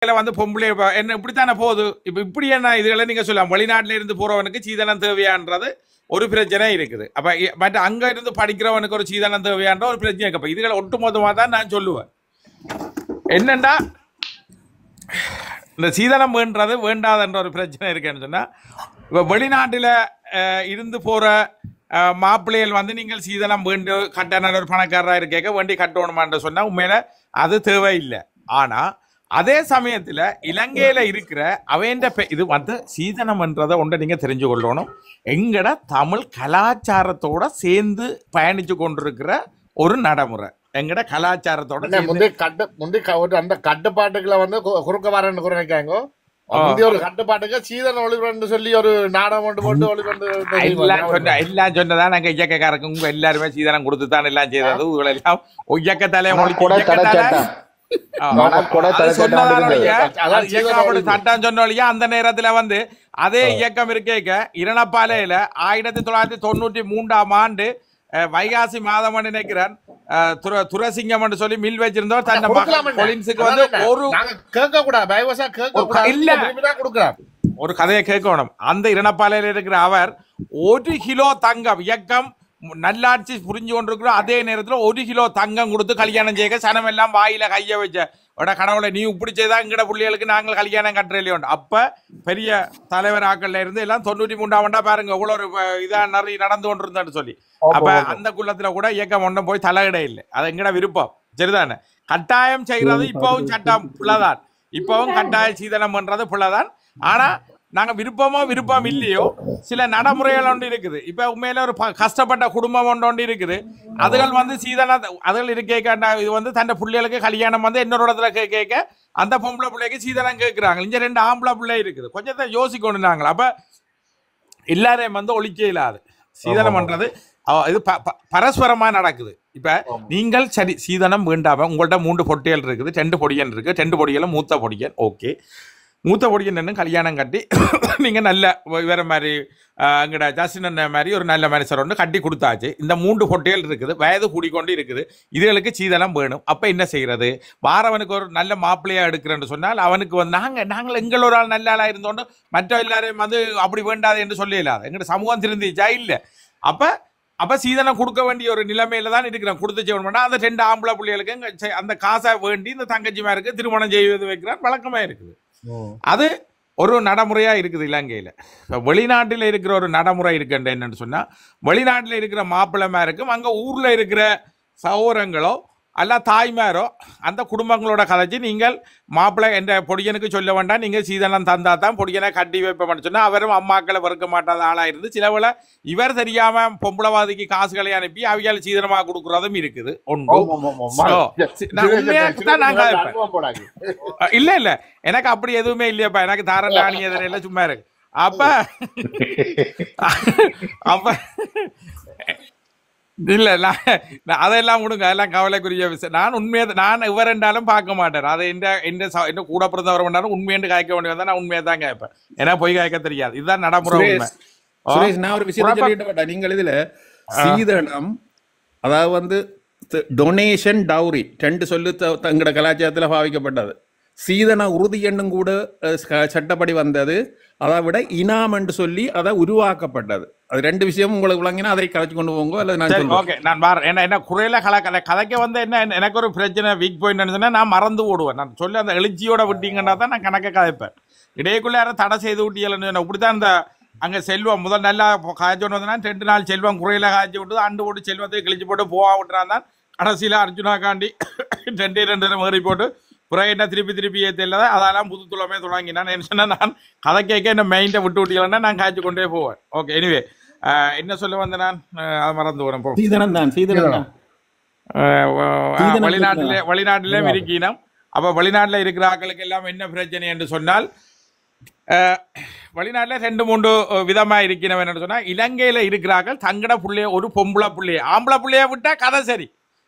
வந்து பொம்பளை என்ன இப்படித்தானே போகுது. இப்ப இப்படி என்ன இதுகளை நீங்க சொல்லலாம். வெளிநாட்டில இருந்து போறவனுக்கு சீதனம் தேவையான்றது ஒரு பிரச்சனை இருக்குது. அப்ப மற்ற அங்க இருந்து படிக்கிறவனுக்கு ஒரு சீதனம் தேவையான்ற ஒரு பிரச்சனை இருக்கு. அப்ப இதுகளை ஒட்டுமொத்தமா தான் நான் சொல்லுவேன். என்னண்டா இந்த சீதனம் வேண்டது வேண்டாதன்ற ஒரு பிரச்சனை இருக்குன்னு சொன்னா, இப்ப வெளிநாட்டில இருந்து போற மாப்பிள்ளைகள் வந்து நீங்கள் சீதனம் வேண்டு கட்டண ஒரு பணக்காரராக இருக்க வேண்டி கட்டணுமான்னு சொன்னா உண்மையில அது தேவையில்லை. ஆனா அதே சமயத்துல இலங்கையில இருக்கிற அவைண்ட இது வந்து சீதனம்ன்றதை ஒன்றை நீங்க தெரிஞ்சு கொள்ளணும். எங்கட தமிழ் கலாச்சாரத்தோட சேர்ந்து பயணிச்சு கொண்டிருக்கிற ஒரு நடைமுறை. எங்கட கலாச்சாரத்தோட அந்த கட்டுப்பாட்டுகளை வந்து குறுக்க வரன்னு குறைக்காங்க. ஒரு கட்டுப்பாட்டுக்கு சீதன ஒளிபரப்பு சொல்லி ஒரு நாடகம் போட்டு ஒளிபரப்பு எல்லாம் சொன்னதான் நாங்க இயக்கக்காரங்க உங்க எல்லாருமே சீதனம் கொடுத்துதான் எல்லாம் செய்தது. எல்லாம் இயக்கத்தாலே சட்டம் சொன்னோலியா. அந்த நேரத்துல வந்து அதே இயக்கம் இருக்க இரணப்பாலையில 1993ஆம் ஆண்டு வைகாசி மாதம் நினைக்கிறேன் துரசிங்கம் சொல்லி மில் வச்சிருந்தோம். வந்து ஒரு கதையை கேட்கணும். அந்த இரணப்பாலையில இருக்கிற அவர் 1 கிலோ தங்கம் இயக்கம் நல்லாட்சி புரிஞ்சு கொண்டிருக்கிறோம். அதே நேரத்தில் 1 கிலோ தங்கம் கொடுத்து கல்யாணம் செய்ய சனம் எல்லாம் வாயில கைய வச்ச கடவுளை நீ இப்படி செய்தா எங்கட பிள்ளைகளுக்கு நாங்கள் கல்யாணம் கட்டுறோம். அப்ப பெரிய தலைவர் ஆக்கள்ல இருந்து எல்லாம் 93ஆம் ஆண்டா பாருங்க இவ்வளவு ஒரு இதா நிறைய நடந்து கொண்டிருந்தான்னு சொல்லி. அப்ப அந்த குள்ளத்துல கூட இயக்கம் ஒன்றும் போய் தலையிட இல்லை. அது எங்கட விருப்பம். சரிதானே? கட்டாயம் செய்யறது இப்பவும் சட்டம் பிள்ளைதான். இப்பவும் கட்டாய சீதனம் பண்றது பிள்ளைதான். ஆனா நாங்க விருப்பம் இல்லையோ சில நடைமுறைகள் ஒன்று இருக்குது. இப்ப உண்மையில ஒரு கஷ்டப்பட்ட குடும்பம் ஒன்று இருக்குது. அதுகள் வந்து சீதன அதுகள் இருக்க இது வந்து தன் பிள்ளைகளுக்கு கல்யாணம் வந்து இன்னொரு இடத்துல கேட்க அந்த பொம்பளை பிள்ளைக்கு சீதனம் கேட்கிறாங்க. இங்க 2 ஆம்பளை பிள்ளை இருக்குது. கொஞ்சத்தை யோசிக்கணும் நாங்கள். அப்ப எல்லாரையும் வந்து ஒழிக்க இல்லாது சீதனம் பண்றது இது பரஸ்பரமா நடக்குது. இப்ப நீங்கள் சரி சீதனம் வேண்டாம உங்கள்ட்ட 3 பொட்டியல் இருக்குது, 2 பொடியன் இருக்கு. 2 பொடியலும் மூத்த பொடியன். ஓகே, மூத்த பொடியன் கல்யாணம் கட்டி நீங்க நல்ல வேற மாதிரி அங்கட ஜாஸ்தின் மாதிரி ஒரு நல்ல மனுஷர் ஒன்று கட்டி கொடுத்தாச்சு. இந்த 3 பொட்டியல் இருக்குது, வயது கூடிக்கொண்டு இருக்குது. இதுகளுக்கு சீதனம் வேணும். அப்ப என்ன செய்யறது? வாரவனுக்கு ஒரு நல்ல மாப்பிள்ளையா எடுக்கிறேன்னு சொன்னால் அவனுக்கு வந்து நாங்கள் எங்கள் ஒரு ஆள் நல்ல ஆளா இருந்தோண்டு மற்ற எல்லாரையும் வந்து அப்படி வேண்டாது என்று சொல்ல இல்லாத எங்கட சமூகம் திருந்திச்சா இல்ல. அப்ப சீதனம் கொடுக்க வேண்டிய ஒரு நிலைமையில தான் இருக்கிறோம். கொடுத்து செய்யணும். அந்த 2 ஆம்பளை பிள்ளைகளுக்கு அந்த காசை வேண்டி இந்த தங்கச்சிமாருக்கு திருமணம் செய்வது வைக்கிறான் வழக்கமா இருக்குது. அது ஒரு நடைமுறையா இருக்குது இலங்கையில. வெளிநாட்டில் இருக்கிற ஒரு நடைமுறை இருக்குன்ற என்னன்னு சொன்னா, வெளிநாட்டில் இருக்கிற மாப்பிள்ளைமாருக்கும் அங்க ஊர்ல இருக்கிற சகோதரங்களோ அல்ல தாய்மாரோ அந்த குடும்பங்களோட கதைச்சு நீங்கள் மாப்பிள்ளை என்ற பொடியனுக்கு சொல்ல வேண்டாம், நீங்க சீதனம் தந்தா தான் பொடியனை கட்டி வைப்போம்னு சொன்னா அவரும் அம்மாக்களை வெறுக்க மாட்டாத ஆளா இருந்து சிலவளை இவர் தெரியாம பொம்பளைவாதிக்கு காசுகளை அனுப்பி அவையால் சீதனமாக கொடுக்கறதும் இருக்குது. இல்ல எனக்கு அப்படி எதுவுமே இல்லையாப்பா. எனக்கு தாரண்டாணி எதிரையில சும்மா இருக்கு. அப்ப இல்ல அதெல்லாம் விடுங்க, அதெல்லாம் கவலைக்குரிய விஷயம். நான் உண்மையை நான் இவர் என்றாலும் பார்க்க மாட்டேன். அதை என்ன கூட பிறந்தவர் வேண்டாலும் உண்மையென்று காய்க்க வேண்டியது நான் உண்மையை தான் கேட்பேன். ஏன்னா போய் காய்க்க தெரியாது. இதுதான் நடைமுறை. நான் ஒரு விஷயம் சொல்லிட்டு நீங்கள் இதுல சீதனம் அதாவது வந்து டொனேஷன் டவுரி 2 சொல்லு தங்களோட கலாச்சாரத்தில் பாவிக்கப்பட்டது. சீதன உறுதி எண்ணும் கூட சட்டப்படி வந்தது. அதை விட இனாம் என்று சொல்லி அதை உருவாக்கப்பட்டது. அது 2 விஷயம் உங்களுக்கு விளங்கினா அதை கலைச்சு கொண்டு போங்க. நான் என்ன குறையில கதைக்க வந்து என்ன எனக்கு ஒரு பிரச்சனை வீக் பாயிண்ட் நான் மறந்து ஓடுவேன். நான் சொல்லி அந்த எழுச்சியோட விட்டீங்கன்னா தான் நான் கணக்க கதைப்பேன். இடையக்குள்ள யாரும் தடை செய்து விட்டீங்கன்னு இப்படித்தான் இந்த அங்கே செல்வம் முதல் நல்லா காய்ச்சோன்னு வந்தா 2 நாள் செல்வம் குறையில காய்ச்சி விட்டு ஆண்டு போட்டு செல்வத்தை கிழிச்சு போட்டு போவா விட்டுறான் தான் கடைசியில் அர்ஜுனா காண்டி 2 மேறி போட்டு புறம் என்ன திருப்பி ஏற்றல அதெல்லாம் புது துளமே தொடங்கினான். என்ன சொன்னா நான் கதை கேட்க என்ன மெயின்டை விட்டு விட்டீங்கன்னா நான் காய்ச்சி கொண்டே போவேன். ஓகே, எனிவே என்ன சொல்ல வந்த நான் அதை மறந்து வரேன். வெளிநாட்டிலே இருக்கீனம். அப்ப வெளிநாட்டில் இருக்கிற ஆட்களுக்கு எல்லாம் என்ன பிரச்சனை என்று சொன்னால், வெளிநாட்டில் 2-3 விதமா இருக்கணும். என்ன சொன்னா, இலங்கையில இருக்கிறார்கள் தங்கட பிள்ளைய ஒரு பொம்பளை பிள்ளைய ஆம்பளை பிள்ளைய விட்டா கதை சரி,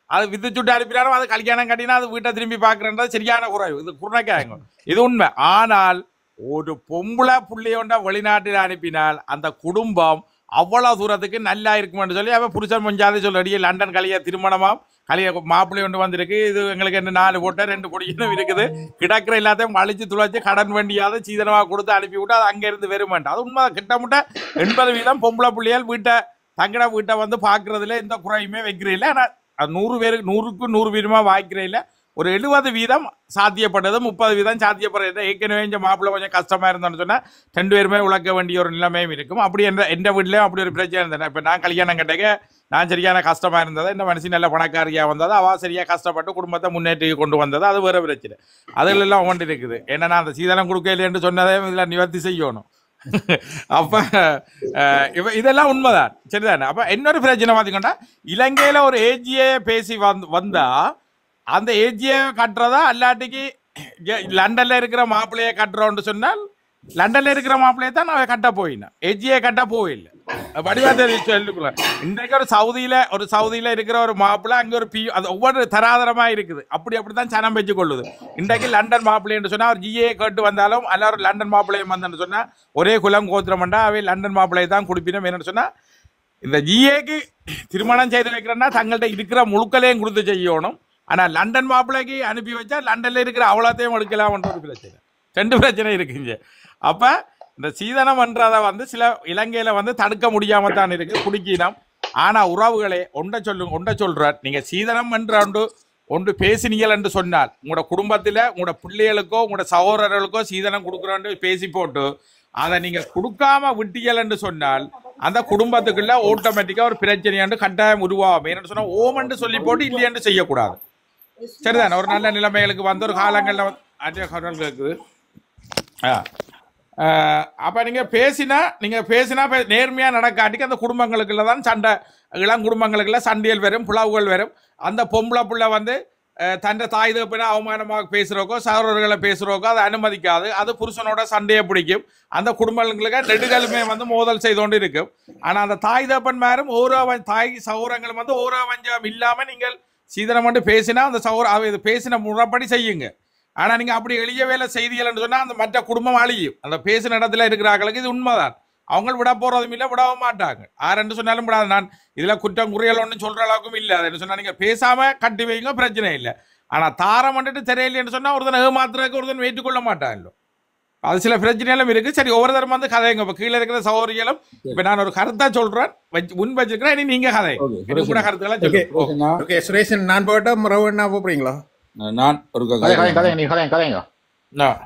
அது வித்து சுட்டு அனுப்பினாலும் அது கல்யாணம் கட்டினா அது வீட்டை திரும்பி பார்க்கறது சரியான குறைவு. இது குறைக்காங்க, இது உண்மை. ஆனால் ஒரு பொம்பளை பிள்ளையோண்ட வெளிநாட்டில் அனுப்பினால் அந்த குடும்பம் அவ்வளவு தூரத்துக்கு நல்லா இருக்குமென்னு சொல்லி அவன் புருஷன் மஞ்சாதி சொல்லி லண்டன் கலிய திருமணமாம் கலிய மாப்பிள்ளை ஒன்று வந்திருக்கு, இது எங்களுக்கு என்ன 4 போட்ட 2 பொடியும் இருக்குது, கிடக்கிற எல்லாத்தையும் அழிச்சு துளைச்சு கடன் வேண்டியாத சீதனமாக கொடுத்து அனுப்பி விட்டு அது அங்கேருந்து வருமாட்டேன். அது உண்மை. கிட்டமுட்ட 80% பொம்பளை பிள்ளையால் வீட்டை தங்கட வீட்டை வந்து பார்க்கறதுல எந்த குறையுமே வைக்கிறதில்ல. ஆனால் அது 100 பேருக்கு 100க்கு 100 வீதமாக வாய்க்கிறதில்ல. ஒரு 70% சாத்தியப்பட்டது, 30% சாத்தியப்படுறது. ஏற்கனவே இந்த மாப்பிள்ளை கொஞ்சம் கஷ்டமா இருந்தோன்னு சொன்னா 2 பேருமே உழைக்க வேண்டிய ஒரு நிலைமையும் இருக்கும். அப்படி எந்த வீட்லயும் அப்படி ஒரு பிரச்சனை இருந்தேன். இப்போ நான் கல்யாணம் கட்டக்க நான் சரியான கஷ்டமா இருந்தது, இந்த மனுஷன் நல்ல பணக்காரியா வந்தது, அவ சரியா கஷ்டப்பட்டு குடும்பத்தை முன்னேற்றி கொண்டு வந்தது, அது வேற பிரச்சனை. அதுகளெல்லாம் ஒன்று இருக்குது. ஏன்னா அந்த சீதனம் கொடுக்கல என்று சொன்னதே இதில் நிவர்த்தி செய்யணும். அப்ப இதெல்லாம் உண்மைதான், சரிதானே? அப்ப இன்னொரு பிரச்சனை பார்த்தீங்கன்னா, இலங்கையில ஒரு ஏஜியை பேசி வந்தா அந்த ஏஜியை கட்டுறதா அல்லாட்டிக்கு லண்டன்ல இருக்கிற மாப்பிள்ளையை கட்டுறோன்னு சொன்னால் லண்டன்ல இருக்கிற மாப்பிள்ளையை தான் நான் கட்ட போயினேன், ஏஜியை கட்ட போயில்லை. வடிவாத சொல்லிக்கல. இன்றைக்கு ஒரு சவுதியில இருக்கிற ஒரு மாப்பிள்ளை அங்கே ஒரு அது ஒவ்வொரு தராதரமா இருக்குது. அப்படித்தான் சனம் வச்சு கொள்ளுது. இன்றைக்கு லண்டன் மாப்பிள்ளைன்னு சொன்னா அவர் ஜிஏ கேட்டு வந்தாலும் எல்லாரும் லண்டன் மாப்பிள்ளையும் வந்தேன்னு சொன்னா ஒரே குலம் கோத்திரம்ண்டா அவை லண்டன் மாப்பிள்ளையை தான் குடிப்பினோம். என்னன்னு சொன்னா இந்த ஜிஏக்கு திருமணம் செய்து வைக்கிறேன்னா தங்கள்கிட்ட இருக்கிற முழுக்களையும் கொடுத்து செய்யணும். ஆனா லண்டன் மாப்பிள்ளைக்கு அனுப்பி வச்சா லண்டன்ல இருக்கிற அவ்வளோத்தையும் எடுக்கலாம்ன்ற ஒரு பிரச்சனை, 2 பிரச்சனை இருக்குங்க. அப்ப இந்த சீதனம் என்றதை வந்து சில இலங்கையில வந்து தடுக்க முடியாம தான் இருக்கு, குடிக்கினம். ஆனா உறவுகளே ஒன்றை சொல்றார், நீங்க சீதனம் என்ற ஒன்று பேசினீங்கள் என்று சொன்னால் உங்களோட குடும்பத்துல உங்களோட பிள்ளைகளுக்கோ உங்களோட சகோதரர்களுக்கோ சீதனம் கொடுக்குறோன்னு பேசி போட்டு அதை நீங்க கொடுக்காம விட்டீங்கள் என்று சொன்னால் அந்த குடும்பத்துக்குள்ள ஆட்டோமேட்டிக்கா ஒரு பிரச்சனையாண்டு கட்டாயம் உருவாகும். என்னன்னு சொன்னா ஓமன்று சொல்லி போட்டு இல்லையாண்டு செய்யக்கூடாது, சரிதானே? ஒரு நல்ல நிலைமைகளுக்கு வந்து ஒரு காலங்கள்ல வந்து இருக்குது. அப்ப நீங்க பேசினா நேர்மையா நடக்காட்டிக்கு அந்த குடும்பங்களுக்குள்ள தான் சண்டை, இளம் குடும்பங்களுக்குள்ள சண்டைகள் வரும், புலவுகள் வரும். அந்த பொம்பளை புள்ள வந்து தன் தாய் தகப்பனை அவமானமாக பேசுறோக்கோ சகோதரர்களை பேசுறோக்கோ அதை அனுமதிக்காது. அது புருஷனோட சண்டையை பிடிக்கும். அந்த குடும்பங்களுக்கு நெடுகளுமே வந்து மோதல் செய்து கொண்டு இருக்கும். ஆனா அந்த தாய் தகப்பன் மேரும் தாய் சகோதரங்களும் வந்து ஓரோ வஞ்சம் இல்லாம நீங்கள் சீதனம் மட்டும் பேசினா அந்த இது பேசின முறைப்படி செய்யுங்க. ஆனா நீங்க அப்படி எளிய வேலை செய்திகள் சொன்னா அந்த மற்ற குடும்பம் அழியும். அந்த பேசின இடத்துல இருக்கிறார்களுக்கு இது உண்மைதான். அவங்க விட போறதும் இல்லை, விடவும் மாட்டாங்க. ஆரென்று சொன்னாலும் விடாது. நான் இதுல குற்றம் குறையல் ஒன்றும் சொல்ற அளவுக்கும் இல்லை. அதுன்னு சொன்னா நீங்க பேசாம கட்டி வைங்க, பிரச்சனை இல்லை. ஆனா தாரம் வந்துட்டு தெரியலைன்னு சொன்னா ஒருத்தன் ஏமாத்துறதுக்கு ஒருத்தன் ஏற்றுக்கொள்ள மாட்டாங்க. அது சில பிரச்சனைகளும் இருக்கு. சரி, ஒவ்வொருத்தரும் வந்து கதைங்க. இப்ப கீழே இருக்கிற சௌகரியம் இப்ப நான் ஒரு கருத்தா சொல்றேன், முன் வச்சிருக்கிறேன். இனி நீங்க கதை கூட கருத்துக்களை சுரேஷன் நான் போட்டா ரவண்ணா போறீங்களா? நான் ஒரு கதைங்க.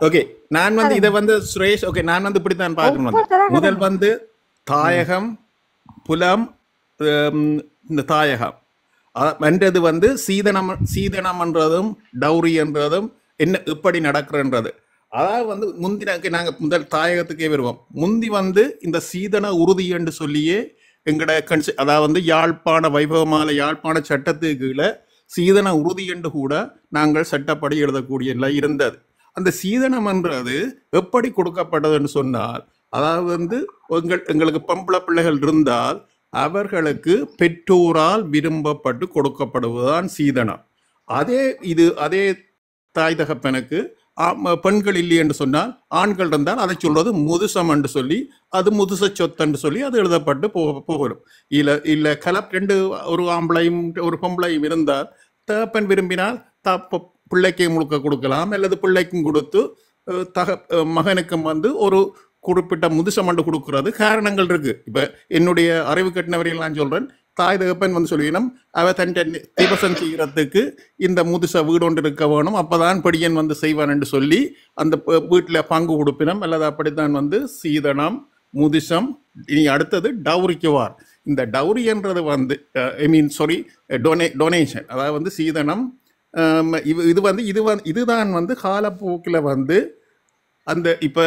ஓகே, நான் வந்து இதை வந்து சுரேஷ், ஓகே, நான் வந்து இப்படித்தான் பார்க்கணும். முதல் வந்து தாயகம் புலம், இந்த தாயகம் என்றது வந்து சீதனம்ன்றதும் டௌரி என்றதும் என்ன எப்படி நடக்கிறன்றது. அதாவது வந்து நாங்கள் முதல் தாயகத்துக்கே வருவோம். முந்தி வந்து இந்த சீதன உறுதி என்று சொல்லியே எங்கட அதாவது வந்து யாழ்ப்பாண வைபவமால யாழ்ப்பாண சட்டத்துக்கு கீழே சீதன உறுதி என்று கூட நாங்கள் சட்டப்படி எழுதக்கூடிய இருந்தது. அந்த சீதனம் என்றது எப்படி கொடுக்கப்பட்டதுன்னு சொன்னால், அதாவது வந்து எங்களுக்கு பொம்பளை பிள்ளைகள் இருந்தால் அவர்களுக்கு பெற்றோரால் விரும்பப்பட்டு கொடுக்கப்படுவதுதான் சீதனம். அதே தாய் தகப்பனுக்கு பெண்கள் இல்லை என்று சொன்னால் ஆண்கள் இருந்தால் அதை சொல்றது முதுசம் என்று சொல்லி அது முதுச சொத்து என்று சொல்லி அது எழுதப்பட்டு போகணும். இல்லை கலப் ஒரு ஆம்பளையும் ஒரு பொம்பளையும் இருந்தால் தகப்பன் விரும்பினால் பிள்ளைக்கு முழுக்க கொடுக்கலாம், அல்லது பிள்ளைக்கும் கொடுத்து மகனுக்கும் வந்து ஒரு குறிப்பிட்ட முதுசமண்டு கொடுக்கறது காரணங்கள் இருக்கு. இப்ப என்னுடைய அறிவு கட்டினவரையில் நான் சொல்றேன், தாய் தகப்பன் வந்து சொல்லினோம் அவ தன் தீபசம் செய்யறதுக்கு இந்த முதுச வீடு ஒன்று இருக்க வேணும், அப்பதான் படியன் வந்து செய்வான் என்று சொல்லி அந்த வீட்டில் பங்கு கொடுப்பினம், அல்லது அப்படித்தான் வந்து சீதனம் முதுசம். இனி அடுத்தது டவுரிக்குவார். இந்த டவுரி என்றது வந்து டொனேஷன், அதாவது வந்து சீதனம். இதுதான் வந்து காலப்போக்கில் வந்து அந்த இப்போ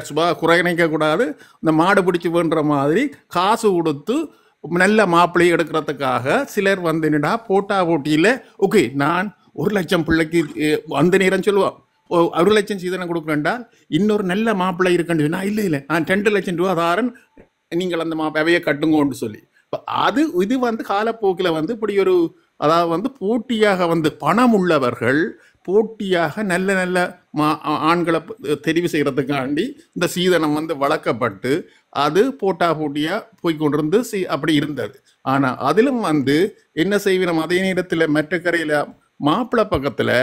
சுபா குறைநிக்க கூடாது, இந்த மாடு பிடிச்சி வேண்டுற மாதிரி காசு கொடுத்து நல்ல மாப்பிள்ளை எடுக்கிறதுக்காக சிலர் வந்து என்னடா போட்டியில் ஓகே நான் 1,00,000 பிள்ளைக்கு அந்த நேரம் சொல்லுவான் 1,00,000 சீதனம் கொடுக்குறேன்டா, இன்னொரு நல்ல மாப்பிள்ளை இருக்குன்னு சொன்னா இல்லை நான் 2,00,000 ரூபா தாரன், நீங்கள் அந்த அவையை கட்டுங்கன்னு சொல்லி. இது வந்து காலப்போக்கில் வந்து இப்படி ஒரு, அதாவது வந்து போட்டியாக வந்து பணம் உள்ளவர்கள் போட்டியாக நல்ல நல்ல ஆண்களை தெரிவு செய்கிறதுக்காண்டி இந்த சீதனம் வந்து வளர்க்கப்பட்டு அது போட்டியாக போய்கொண்டிருந்து அப்படி இருந்தது. ஆனால் அதிலும் வந்து என்ன செய்வினோம், அதே நேரத்தில் மற்ற கரையில் மாப்பிள்ளை பக்கத்தில்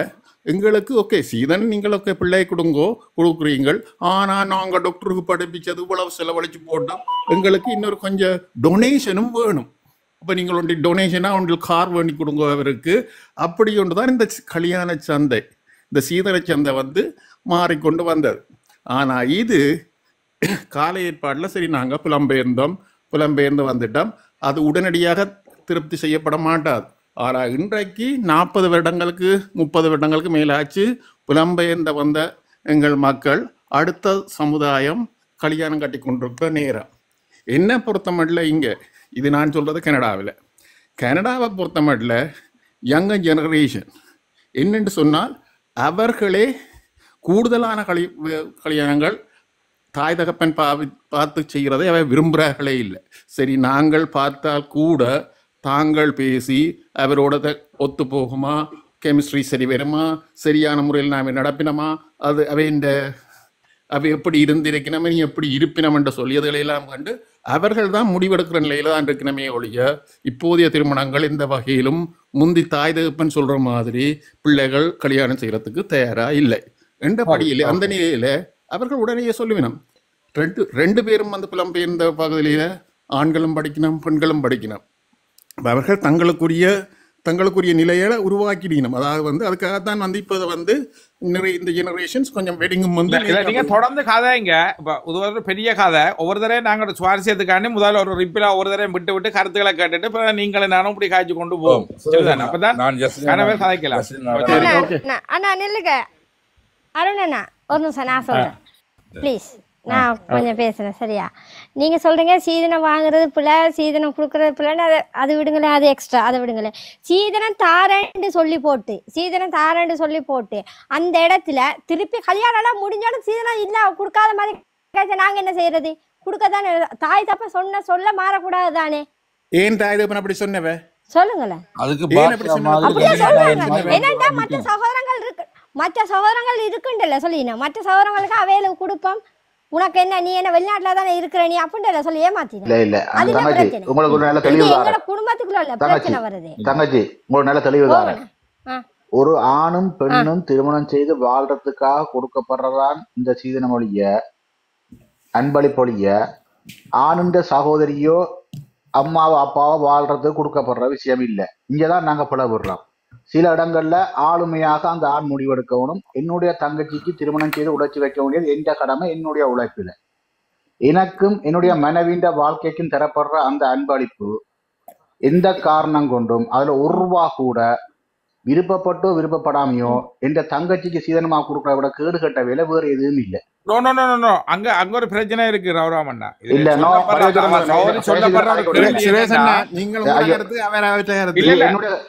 எங்களுக்கு ஓகே சீதன் நீங்கள் ஓகே பிள்ளை கொடுக்குறீங்கள், ஆனால் நாங்கள் டாக்டருக்கு படிப்பிச்சது இவ்வளவு செலவழிச்சு போட்டோம், எங்களுக்கு இன்னொரு கொஞ்சம் டொனேஷனும் வேணும். அப்போ நீங்கள் ஒன்று டொனேஷனாக உங்களுக்கு கார் வேண்டி கொடுங்க அவருக்கு. அப்படி ஒன்று தான் இந்த கல்யாண சந்தை, இந்த சீதன சந்தை வந்து மாறிக்கொண்டு வந்தது. ஆனால் இது கால ஏற்பாடில் சரி நாங்கள் புலம்பெயர்ந்து வந்துட்டோம், அது உடனடியாக திருப்தி செய்யப்பட மாட்டாது. ஆனால் இன்றைக்கு 40 வருடங்களுக்கு 30 வருடங்களுக்கு மேலாச்சு புலம்பெயர்ந்த வந்த எங்கள் மக்கள் அடுத்த சமுதாயம் கல்யாணம் கட்டி கொண்டிருக்க நேரம். என்ன பொறுத்தமட்டில் இங்கே இது நான் சொல்கிறது கனடாவை பொறுத்தமட்டில் யங்கர் ஜெனரேஷன் என்னென்று சொன்னால் அவர்களே கூடுதலான கல்யாணங்கள் தாய் தகப்பன் பார்த்து செய்கிறதை அவை விரும்புகிறார்களே இல்லை. சரி நாங்கள் பார்த்தால் கூட தாங்கள் பேசி அவரோட ஒத்து போகுமா, கெமிஸ்ட்ரி சரி வருமா, சரியான முறையில் நாம் நடப்பினமா, அது அவை எப்படி இருந்திருக்கணுமே நீ எப்படி இருப்பினம் என்று சொல்லியதுகளெல்லாம் கண்டு அவர்கள் தான் முடிவெடுக்கிற நிலையில தான் இருக்கணுமே ஒழிய இப்போதைய திருமணங்கள் இந்த வகையிலும் முந்தி தாய் தகப்பன் சொல்ற மாதிரி பிள்ளைகள் கல்யாணம் செய்யறதுக்கு தயாரா இல்லை என்ற படியில் அந்த நிலையில அவர்கள் உடனே சொல்லுவினம். ரெண்டு பேரும் வந்து புலம்பெயர்ந்த பகுதியில ஆண்களும் படிக்கணும் பெண்களும் படிக்கணும். அவர்கள் தங்களுக்குரிய நிலையை உருவாக்கிடணும். அதாவது வந்து அதுக்காகத்தான் வந்து இப்போ வந்து நிறைய இந்த ஜெனரேஷன்ஸ் கொஞ்சம் வெட்டிங்கும் வந்து நீங்க தொடர்ந்து கதைங்க. இப்போ ஒரு பெரிய கதை ஒவ்வொரு தடவை நாங்கள் சுவாரஸ்யத்துக்காண்டி முதல்ல ஒரு ரிப்பிலா ஒவ்வொரு தடவை விட்டு கருத்துக்களை கேட்டுட்டு நீங்களும் நானும் இப்படி காய்ச்சி கொண்டு போவோம். அப்பதான் கனவே கதைக்கலாம். அண்ணா நில்லுங்க அருணண்ணா, ஒரு நிமிஷம் நான் சொல்றேன் ப்ளீஸ். நான் கொஞ்சம் பேசுறேன் சரியா? நீங்க சொல்றீங்க சீதனம் வாங்குறது பிள்ளை, சீதனம் கொடுக்கறது பிள்ளைன்னு அது விடுங்களேன், அது எக்ஸ்ட்ரா அதை விடுங்களேன். சீதனம் தாரேன்னு சொல்லி போட்டு அந்த இடத்துல திருப்பி கல்யாணம் எல்லாம் முடிஞ்சாலும் சீதனம் இல்ல கொடுக்காத மாதிரி நாங்க என்ன செய்யறது? கொடுக்கத்தானே. தாய் தப்ப சொல்ல மாறக்கூடாது தானே. ஏன் தாய் தப்பன் அப்படி சொன்னவ சொல்லுங்களேன். என்னண்டா மற்ற சகோதரங்கள் இருக்குண்டல்ல சொல்லினா, மற்ற சகோதரங்களுக்கு அவையில கொடுப்போம். உனக்கு என்ன, நீ என்ன வெளிநாட்டுல தானே இருக்கிற நீ அப்படின்ற சொல்லி ஏமாத்தின. எங்களோட குடும்பத்துக்குள்ள இல்ல பிரச்சனை வருது. தங்கச்சி உங்களுக்கு நல்ல தெளிவு தானே. ஒரு ஆணும் பெண்ணும் திருமணம் செய்து வாழ்றதுக்காக கொடுக்கப்படுறதான் இந்த சீதனமொழிய அன்பளிப்பொழிய ஆணுன்ற சகோதரியோ அம்மாவோ அப்பாவோ வாழ்றதுக்கு கொடுக்கப்படுற விஷயம் இல்லை. இங்கதான் நாங்க பிளவுறோம். சில இடங்கள்ல ஆளுமையாக அந்த ஆண் முடிவெடுக்கணும். என்னுடைய தங்கச்சிக்கு திருமணம் செய்து உடைச்சி வைக்க வேண்டியது எந்த கடமை, என்னுடைய உழைப்பில எனக்கும் என்னுடைய மனைவியின் வாழ்க்கைக்கும் தரப்படுற அந்த அன்பளிப்பு எந்த காரணம் கொண்டும் அதுல ஒரு ரூபா கூட விருப்பப்பட்டோ விருப்பப்படாமையோ எந்த தங்கச்சிக்கு சீதனமா கொடுக்கறத விட கேடு கட்ட வேலை வேறு எதுவும் இல்லை. அங்க ஒரு பிரச்சனை இருக்கு ரவுராமண்ணா.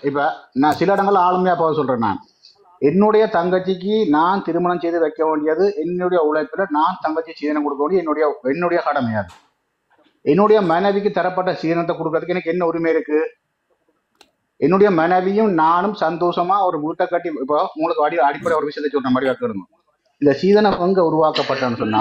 இப்ப நான் சில இடங்கள்ல ஆளுமையா போக சொல்றேன். நான் என்னுடைய தங்கச்சிக்கு நான் திருமணம் செய்து வைக்க வேண்டியது என்னுடைய உழைப்புல நான் தங்கச்சி சீதனம் கொடுக்க வேண்டிய என்னுடைய கடமையாது. என்னுடைய மனைவிக்கு தரப்பட்ட சீதனத்தை கொடுக்கறதுக்கு எனக்கு என்ன உரிமை இருக்கு? என்னுடைய மனைவியும் நானும் சந்தோஷமா ஒரு வீட்டை கட்டி, இப்போ உங்களுக்கு அடிப்படை ஒரு விஷயத்தை சொல்ற மாதிரி வைக்கணும். இந்த சீதனம் எங்க உருவாக்கப்பட்டன்னு சொன்னா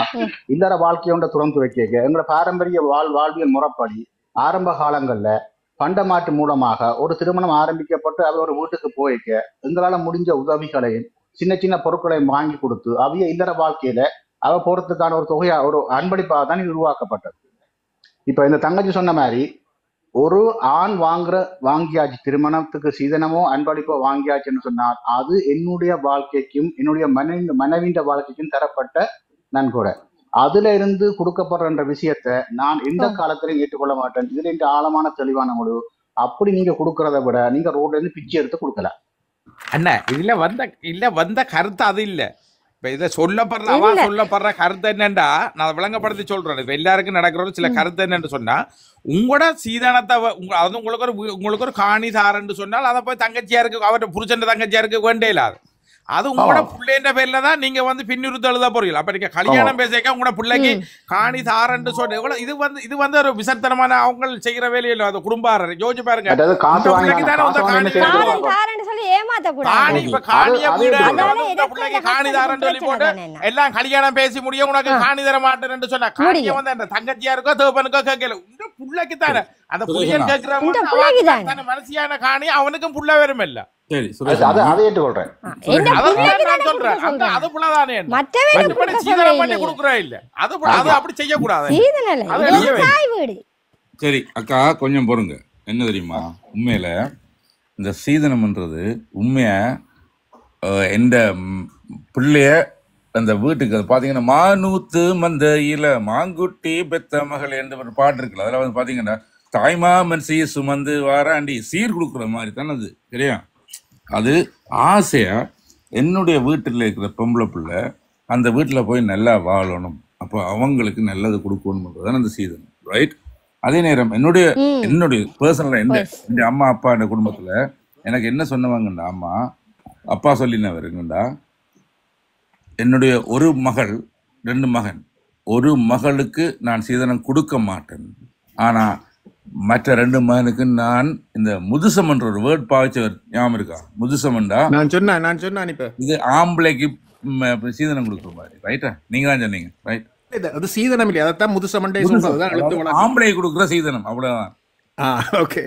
இல்லற வாழ்க்கையோட துறந்து வைக்க எங்களோட பாரம்பரிய வாழ்வியல் முறைப்படி ஆரம்ப காலங்கள்ல பண்டமாட்டு மூலமாக ஒரு திருமணம் ஆரம்பிக்கப்பட்டு அவர் ஒரு வீட்டுக்கு போய்க்க எங்களால முடிஞ்ச உதவிகளையும் சின்ன சின்ன பொருட்களையும் வாங்கி கொடுத்து அவைய இல்லற வாழ்க்கையில அவ போறதுக்கான ஒரு தொகையா ஒரு அன்பளிப்பாக தான் இது உருவாக்கப்பட்டது. இப்ப இந்த தங்கச்சி சொன்ன மாதிரி ஒரு ஆண் வாங்கியாச்சு திருமணத்துக்கு சீதனமோ அன்பளிப்போ வாங்கியாச்சுன்னு சொன்னால் அது என்னுடைய வாழ்க்கைக்கும் என்னுடைய மனைவியின் வாழ்க்கைக்கும் தரப்பட்ட நன்கொடை. அதுல இருந்து கொடுக்கப்படுற விஷயத்த நான் எந்த காலத்திலையும் ஏற்றுக்கொள்ள மாட்டேன். இதுல இந்த ஆழமான தெளிவான முடிவு. அப்படி நீங்க கொடுக்கறத விட நீங்க ரோட்ல இருந்து பிச்சை எடுத்து கொடுக்கலாம். அண்ணா இதுல வந்த கருத்து அது இல்ல. இப்ப இதை சொல்லப்படுற கருத்து என்னண்டா நான் விளங்கப்படுத்தி சொல்றேன். இப்ப எல்லாருக்கும் நடக்கிற சில கருத்து என்னன்னு சொன்னா, உங்களோட சீதனத்தை அது உங்களுக்கு ஒரு காணி சாரன்னு சொன்னால் அதை போய் தங்கச்சியா இருக்கு அவர்கிட்ட புருஷன் தங்கச்சியா இருக்கு வேண்டே இல்லாது. அது உங்களோட பிள்ளைன்ற பேர்ல தான் நீங்க வந்து பின்னிறுத்து எழுத போறீங்க. அப்ப நீங்க கல்யாணம் பேசிக்க உங்களோட பிள்ளைக்கு காணி தாரன்னு சொல்ற இது வந்து ஒரு விசர்த்தனமான அவங்க செய்யற வேலையில அது குடும்பாரர் யோசிச்சு பாருங்க. எல்லாம் கல்யாணம் பேசி முடியும் உனக்கு காணி தர மாட்டேன்னு சொன்னா காணிய வந்து அந்த தங்கச்சியா இருக்கோ தேவனுக்கோ கேட்கல உங்க பிள்ளைக்கு தானே அந்த புள்ளையன் கேட்கிற மனசியான காணி அவனுக்கும் புள்ள வரும் இல்ல. சரி அதை ஏற்றுக்கொள்றேன். சரி அக்கா கொஞ்சம் பொறுங்க. என்ன தெரியுமா, உண்மையில இந்த சீதனம்ன்றது உண்மையா எந்த பிள்ளைய அந்த வீட்டுக்கு அது பாத்தீங்கன்னா மானூத்து மந்த இல மாங்குட்டி பெத்த மகள் என்ற ஒரு பாட்டு இருக்குல்ல, அதில் வந்து பாத்தீங்கன்னா தாய்மாமன் சீர் சுமந்து வாராண்டி சீர் கொடுக்குற மாதிரி தானே அது சரியா. அது ஆசையா என்னுடைய வீட்டில் இருக்கிற பொம்பளை பிள்ளை அந்த வீட்டில் போய் நல்லா வாழணும், அப்போ அவங்களுக்கு நல்லது கொடுக்கணும்ன்றதுதான் அந்த சீதனம், ரைட். அதே நேரம் என்னுடைய பர்சனலா என் அம்மா அப்பா என் குடும்பத்துல எனக்கு என்ன சொன்னவாங்கண்டா, அம்மா அப்பா சொல்லின வருங்கண்டா, என்னுடைய ஒரு மகள் 2 மகன், ஒரு மகளுக்கு நான் சீதனம் கொடுக்க மாட்டேன், ஆனா மற்ற 2 மகனுக்கு நான் இந்த முதுசமன்ற ஒரு வேர்ட் பாய்ச்சவர் ஞாபகம் இருக்கா? முதுசமண்டா நான் சொன்னேன் இப்ப இது ஆம்பளைக்கு சீதனம் கொடுக்குற மாதிரி, ரைட்டா? நீங்க தான் சொன்னீங்க, ரைட்? அது சீதனம் இல்லையா, அதான் முதுசமண்டை சொல்றது, ஆம்பளை கொடுக்குற சீதனம் அவ்வளவுதான். ஓகே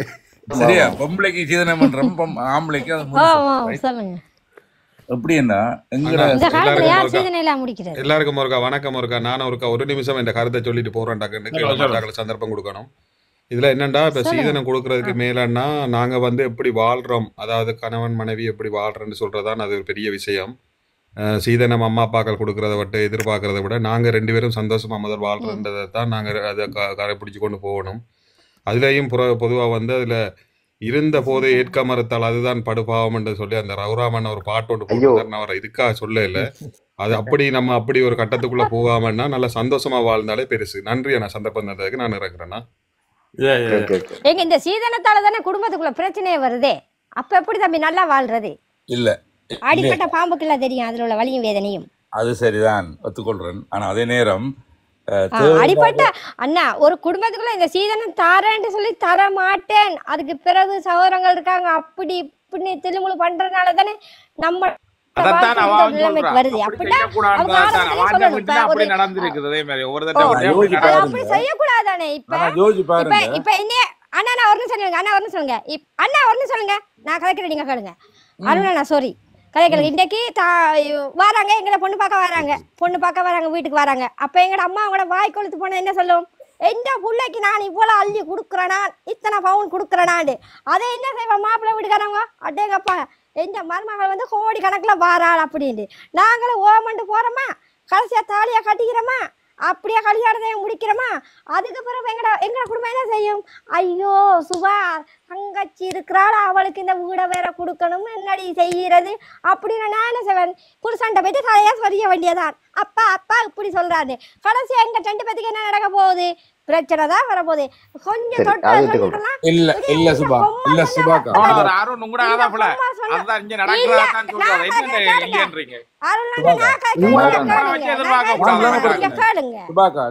சரியா? பொம்பளைக்கு சீதனம் பண்றோம், ஆம்பளைக்கு அது எப்படின்னா எல்லாருக்கும் ஒருக்கா வணக்கம் ஒருக்கா நானும் ஒருக்கா ஒரு நிமிஷம் இந்த கருத்தை சொல்லிட்டு போறேன்டாக்கு சந்தர்ப்பம் கொடுக்கணும். இதுல என்னண்டா இப்ப சீதனம் கொடுக்கறதுக்கு மேலன்னா நாங்க வந்து எப்படி வாழ்றோம், அதாவது கணவன் மனைவி எப்படி வாழ்றோம்னு சொல்றதான் அது ஒரு பெரிய விஷயம். சீதனம் அம்மா அப்பாக்கள் கொடுக்கறத விட்டு எதிர்பார்க்கறத விட நாங்க 2 பேரும் சந்தோஷமா முதல் வாழ்றதை தான் நாங்க அதை கடைப்பிடிச்சு கொண்டு போகணும். அதுலேயும் பொதுவாக வந்து அதுல இருந்த போது ஏற்க மறுத்தால் அதுதான் படுபாவம் என்று சொல்லி அந்த ரகுராமன் ஒரு பாட்டு ஒன்று போட்டு அவர் இதுக்காக சொல்ல இல்லை. அது அப்படி நம்ம அப்படி ஒரு கட்டத்துக்குள்ள போகாமன்னா நல்லா சந்தோஷமா வாழ்ந்தாலே பெருசு. நன்றி அண்ணா, சந்தர்ப்பம் தந்ததுக்கு நான் இருக்கிறேன்னா. எங்க இந்த சீதனத்தால தானே குடும்பத்துக்குள்ள பிரச்சனையே வருதே, அப்ப எப்படி தம்பி நல்லா வாழ்றது? இல்ல அடிப்பட்ட பாம்புக்குள்ள தெரியும் அதுல உள்ள வலியும் வேதனையும். அது சரிதான், ஒத்துக்கொள்றேன். ஆனா அதே நேரம் அடிப்பட்ட அண்ணா ஒரு குடும்பத்துக்குள்ள இந்த சீதனம் தாரேன்னு சொல்லி தர மாட்டேன், அதுக்கு பிறகு சகோதரங்கள் இருக்காங்க அப்படி இப்படி திருமுழு பண்றதுனால தானே நம்ம வருது. அப்படி செய்யக்கூடாதானே? இப்ப என்ன அண்ணா நான் ஒன்னு சொல்லுங்க, அண்ணா ஒன்னு சொல்லுங்க, அண்ணா ஒன்னு சொல்லுங்க, நான் கதைக்கிறேன் நீங்க கேளுங்க. அருணா சாரி கதைக்கிறது. இன்றைக்கு வராங்க எங்களை பொண்ணு பார்க்க வராங்க வீட்டுக்கு வராங்க. அப்ப எங்கட அம்மா அவங்களோட வாய் கொழுத்து போன என்ன சொல்லும், எந்த பிள்ளைக்கு நான் இவ்வளவு அள்ளி கொடுக்குறேனா, இத்தனை பவுன் கொடுக்குறேனாண்டு. அதை என்ன செய்வோம் மாப்பிள்ளை வீட்டுக்காரங்க, அட்டேங்கப்பா எந்த மருமகள் வந்து கோடி கணக்குல வாராள் அப்படின்ட்டு நாங்களும் ஓமண்டு போறோமா, கடைசியா தாலியா கட்டிக்கிறோமா, அப்படியே கல்யாணத்தை முடிக்கிறோமா. அதுக்கு பிறகு எங்கட குடும்பம் என்ன செய்யும், ஐயோ சுபா தங்கச்சி இருக்கிறாள் அவளுக்கு இந்த வீடை வேற கொடுக்கணும் என்னடி செய்கிறது அப்படின்னு நான் என்ன செய்வேன், புருஷன்ட்ட போயிட்டு தலையா சொல்ல வேண்டியதான். அப்பா அப்பா இப்படி சொல்றாரு. கடைசியா எங்க 2 பேத்துக்கு என்ன நடக்க போகுது, பிரச்சனை தான் வரப்போகுது. கொஞ்சம்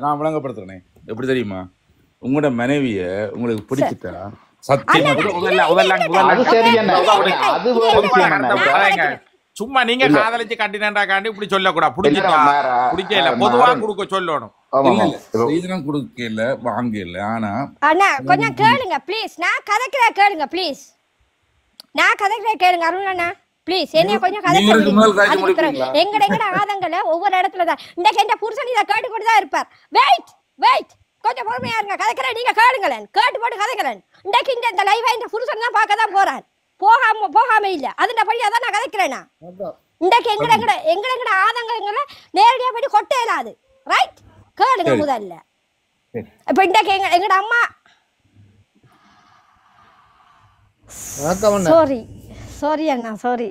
நான் விளங்கப்படுத்துறேன். எப்படி தெரியுமா, உங்களோட மனைவிய உங்களுக்கு பிடிச்சிட்டா சும்மா நீங்க காதலிச்சு கட்டினாண்டாக்காண்டி இப்படி சொல்லக்கூடாது. பிடிக்கல பொதுவா கொடுக்க சொல்லணும். சீதனம் கொடுக்கல வாங்கல. ஆனா அண்ணா கொஞ்சம் கேளுங்க ப்ளீஸ், நான் கதைக்கிறேன் கேளுங்க ப்ளீஸ், நான் கதைக்கிறேன் கேளுங்க அருண் அண்ணா ப்ளீஸ், என்ன கொஞ்சம் கதைக்க. எங்கட ஆதங்கல ஒவ்வொரு இடத்துல தான் இன்றைக்கு எந்த புருஷன் இதை கேட்டுக்கொண்டு தான் இருப்பார். வெயிட் கொஞ்சம் பொறுமையா இருங்க, கதைக்கிறேன் நீங்க கேளுங்களேன், கேட்டு போட்டு கதைக்கிறேன். இன்றைக்கு இந்த லைவா இந்த புருஷன் தான் பார்க்க தான் போறான், போகாம இல்ல. அதுண்ட படியா தான் நான் கதைக்கிறேன்னா. இன்றைக்கு எங்கட ஆதங்கங்களை நேரடியா போயிட்டு கொட்டே இல்லாது. ரைட், கேளுங்க முதல்ல. இப்ப இன்றைக்கு எங்கட அம்மா சாரி அண்ணா சாரி.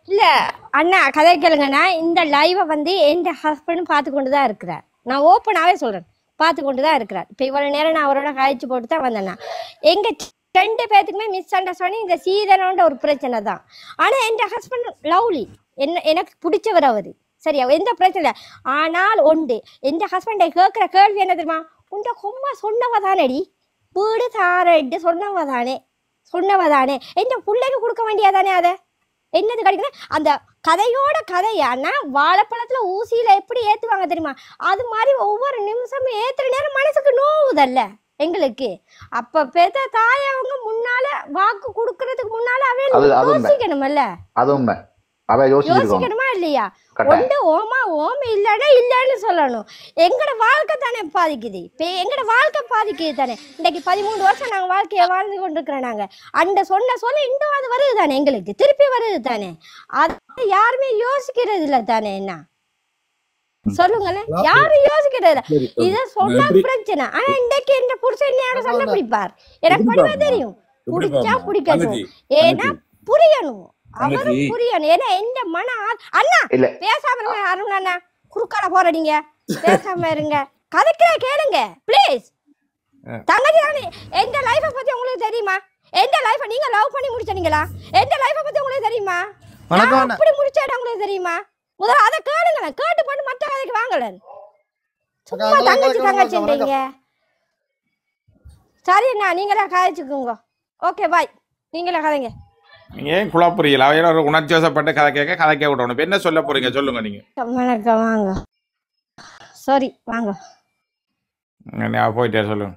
இல்ல அண்ணா கதை கேளுங்கண்ணா. இந்த லைவை வந்து என் ஹஸ்பண்டும் பார்த்து கொண்டு தான் இருக்கிறார். நான் ஓப்பனாவே சொல்றேன், பார்த்து கொண்டு தான் இருக்கிறார். இப்ப இவ்வளவு நேரம் நான் அவரோட காய்ச்சி போட்டு தான் வந்தேன்னா எங்க 2 பேத்துக்குமே மிஸ் அண்டர்ஸ்டாண்டிங் இந்த சீதனோட ஒரு பிரச்சனை தான். ஆனா என் ஹஸ்பண்ட் லவ்லி, எனக்கு பிடிச்சவர் அவரு, சரியா, எந்த பிரச்சனை இல்லை. ஆனால் ஒன்று என் ஹஸ்பண்டை கேட்கிற கேள்வி என்ன தெரியுமா, உண்ட கொம்மா சொன்னவதானடி வீடு தாரட்டு சொன்னவதானே என் பிள்ளைக்கு கொடுக்க வேண்டியதானே. அதை என்னது கிடைக்குது அந்த கதையோட கதையானா வாழைப்பழத்துல ஊசியில எப்படி ஏத்துவாங்க தெரியுமா, அது மாதிரி ஒவ்வொரு நிமிஷமும் ஏத்துற நேரம் மனசுக்கு நோவுதல்ல எங்களுக்கு. அப்ப பெத்த தாய் அவங்க முன்னால வாக்கு கொடுக்கறதுக்கு முன்னால அவ யோசிக்கணும்ல, யோசிக்கணுமா இல்லையா? ஒன்று ஓமா இல்லைன்னா இல்லைன்னு சொல்லணும். எங்கட வாழ்க்கை தானே பாதிக்குது. இப்ப எங்கட வாழ்க்கை பாதிக்குது தானே. இன்னைக்கு 13 வருஷம் நாங்க வாழ்க்கைய வாழ்ந்து கொண்டிருக்கிறோம். நாங்க அந்த சொல்ல இன்னும் அது வருது தானே, எங்களுக்கு திருப்பி வருது தானே. அது யாருமே யோசிக்கிறது இல்லை தானே. என்ன சொல்லுங்களேன், யாரும் யோசிக்கிறது இல்ல. இத சொன்னா பிரச்சனை. ஆனா இன்னைக்கு எந்த புருஷன் என்னோட சண்டை பிடிப்பார், எனக்கு படுவா தெரியும். பிடிச்சா பிடிக்கணும், ஏன்னா புரியணும், அவரும் புரியணும். ஏன்னா எந்த மன அண்ணா பேசாம இருங்க. அருண் அண்ணா குறுக்கால போறீங்க, பேசாம இருங்க. கதைக்கிற கேளுங்க ப்ளீஸ். தங்கச்சி எந்த லைஃப பத்தி உங்களுக்கு தெரியுமா? எந்த லைஃப நீங்க லவ் பண்ணி முடிச்சீங்களா? எந்த லைஃப பத்தி உங்களுக்கு தெரியுமா? அப்படி முடிச்சா உங்களுக்கு தெரியுமா? முதல்ல அதை கேளுங்களேன், கேட்டு போட்டு மற்ற கதைக்கு வாங்கலன். சும்மா தங்கச்சின்றீங்க. சரி அண்ணா, நீங்களா கதைச்சுக்கோங்க. ஓகே பாய், நீங்களா கதைங்க. நீங்க ஏன் குழப்பறீங்களா? அவையில ஒரு உணர்ச்சி வசப்பட்ட கதை கேட்க விடணும். என்ன சொல்ல போறீங்க சொல்லுங்க. நீங்க வணக்கம், வாங்க. சாரி, வாங்க. போயிட்டே சொல்லுங்க.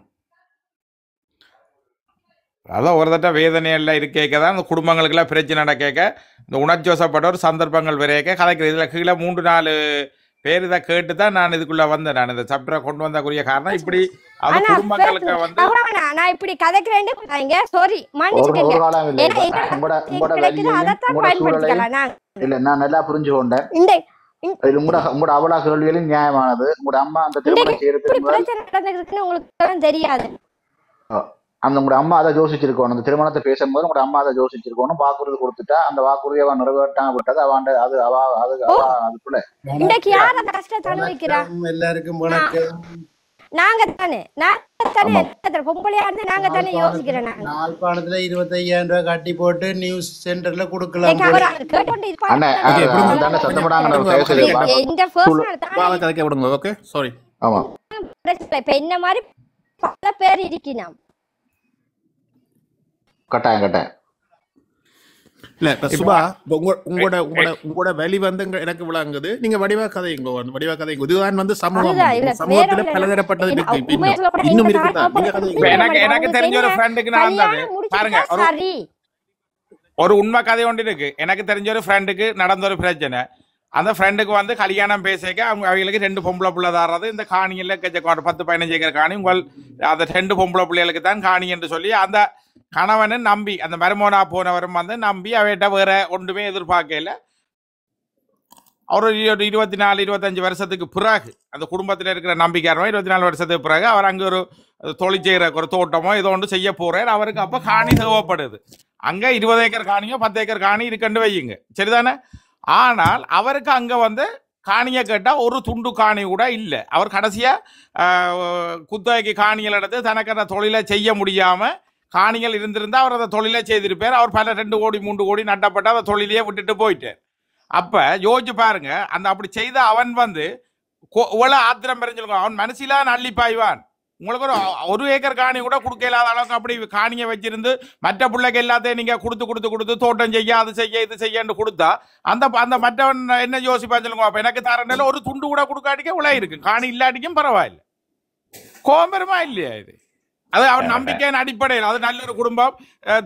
அதான் ஒரு தட்ட வேதனையெல்லாம் இருக்கேதான் இந்த குடும்பங்களுக்கெல்லாம் பிரச்சனை நடக்க இந்த உணர்ச்சி வசப்பட்ட ஒரு சந்தர்ப்பங்கள் விரைக்க கதைக்கிறது. இதில் கீழே 3-4 பேர் இதை கேட்டு தான் நான் இதுக்குள்ள வந்தேன். நான் இந்த சப்டரை கொண்டு வந்தக்கூடிய காரணம் இப்படி அது குடும்பங்களுக்கு வந்து நான் இப்படி கதைக்கிறேன். சாரி, மன்னிச்சுக்கங்க. இல்ல நான் நல்லா புரிஞ்சு கொண்டேன். உங்களோட அவலா கேள்விகளும் நியாயமானது. உங்களோட அம்மா அந்த திருமணம் செய்யறதுக்கு உங்களுக்கு தெரியாது. அந்த உங்களோட அம்மா அதை யோசிச்சிருக்கணும். அந்த திருமணத்தை பேசும்போது உங்களோட அம்மா அதை யோசிச்சிருக்கணும். வாக்குறுதி கொடுத்துட்டா அந்த வாக்குறுதி அவன் நிறைவேற்றாம விட்டது அவன் அதுக்குள்ள எல்லாருக்கும் வணக்கம். நாங்க தானே பொம்பளையா இருந்து நாங்க தானே யோசிக்கிறேன். யாழ்ப்பாணத்துல 25,000 ரூபாய் கட்டி போட்டு நியூஸ் சென்டர்ல கொடுக்கலாம். என்ன மாதிரி பல பேர் இருக்கணும். கட்டாயம் இல்ல சுபா, உங்களோட வெளி வந்து எனக்கு விளங்குது. நீங்க வடிவா கதைங்க, இதுதான் வந்து சமூகத்துல பலதரப்பட்டது இன்னும் இருக்கு. எனக்கு தெரிஞ்ச ஒரு ஃப்ரெண்டுக்கு நடந்தது பாருங்க. ஒரு உண்மை கதை ஒன்று இருக்கு. எனக்கு தெரிஞ்ச ஒரு ஃப்ரெண்டுக்கு நடந்த ஒரு பிரச்சனை. அந்த ஃப்ரெண்டுக்கு வந்து கல்யாணம் பேசிக்க அவங்களுக்கு 2 பொம்பளை பிள்ளை தாராது. இந்த காணியில் 10-15 ஏக்கர் காணி உங்கள் அந்த 2 பொம்பளை பிள்ளைகளுக்கு தான் காணி என்று சொல்லி அந்த கணவனை நம்பி அந்த மருமகனா போனவரும் வந்து நம்பி அவையிட்ட வேற ஒன்றுமே எதிர்பார்க்கல. அவர் 24-25 வருஷத்துக்கு பிறகு அந்த குடும்பத்தில் இருக்கிற நம்பிக்கையாரமா 24 வருஷத்துக்கு பிறகு அவர் அங்கே ஒரு தொழில் செய்கிற ஒரு தோட்டமோ ஏதோ ஒன்று செய்ய போறார். அவருக்கு அப்போ காணி தேவைப்படுது. அங்கே 20 ஏக்கர் காணியோ 10 ஏக்கர் காணி இருக்குன்னு வையுங்க, சரிதானே? ஆனால் அவருக்கு அங்கே வந்து காணியை கேட்டால் ஒரு துண்டு காணி கூட இல்லை. அவர் கடைசியாக குத்தகைக்கு காணிகள் எடுத்து தனக்கு அந்த தொழிலை செய்ய முடியாமல் காணிகள் இருந்திருந்தால் அவர் அந்த தொழிலை செய்திருப்பார். அவர் பல 2 கோடி 3 கோடி நட்டப்பட்டு அந்த தொழிலையே விட்டுட்டு போயிட்டார். அப்போ யோசிச்சு பாருங்க, அந்த அப்படி செய்த அவன் வந்து இவ்வளோ ஆத்திரம் பெறஞ்சிருக்கும். அவன் மனசிலான் அள்ளி பாய்வான். உங்களுக்கு ஒரு ஏக்கர் காணி கூட கொடுக்க இல்லாத அளவுக்கு அப்படி காணியை வச்சிருந்து மற்ற பிள்ளைக்கு எல்லாத்தையும் நீங்கள் கொடுத்து தோட்டம் செய்ய அது செய்ய இது செய்யன்னு கொடுத்தா அந்த மற்றவன் என்ன யோசிப்பான்னு சொல்லுங்க. அப்போ எனக்கு தரனால ஒரு துண்டு கூட கொடுக்காட்டிக்க உள்ள இருக்கு, காணி இல்லாட்டிக்கும் பரவாயில்லை. கோபரமா இல்லையா இது? அது அவன் நம்பிக்கையின் அடிப்படையில் அது நல்ல ஒரு குடும்பம்.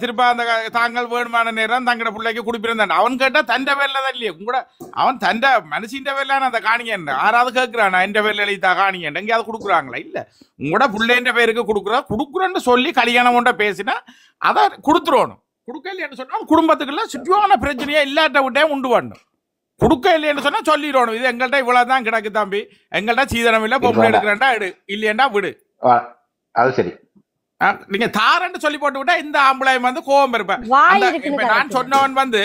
திருப்ப அந்த தாங்கள் வேணுமான நேரம் தங்கட பிள்ளைக்கு குடிப்பிருந்தான். அவன் கேட்டால் தண்ட வேலை தான் இல்லையே கூட, அவன் தண்ட மனுஷின் வேலையான அந்த காணிங்க ஆறாவது கேட்கிறான். எந்த வேலை எழுத்தா காணிங்க எங்கேயாவது கொடுக்குறாங்களா? இல்லை, உங்களோட பிள்ளைன்ற பேருக்கு கொடுக்குறேன்னு சொல்லி கல்யாணம் கொண்ட பேசினா அதை கொடுத்துருவணும். கொடுக்க இல்லைன்னு சொன்னால் குடும்பத்துக்குள்ள சுற்றுவான பிரச்சனையே இல்லாட்ட விட்டே உண்டு வரணும். கொடுக்க இல்லைன்னு சொன்னா சொல்லிடணும், இது எங்கள்கிட்ட இவ்வளவுதான் கிடக்கு தம்பி, எங்கள்கிட்ட சீதனம் இல்லை, பொம்பளை எடுக்கிறேன்டா எடு, இல்லையண்டா விடு. அது சரி. நீங்க தாரன்னு சொல்லி போட்டு விட்டா இந்த ஆம்பளை வந்து கோபம் இருப்பேன். நான் சொன்னவன் வந்து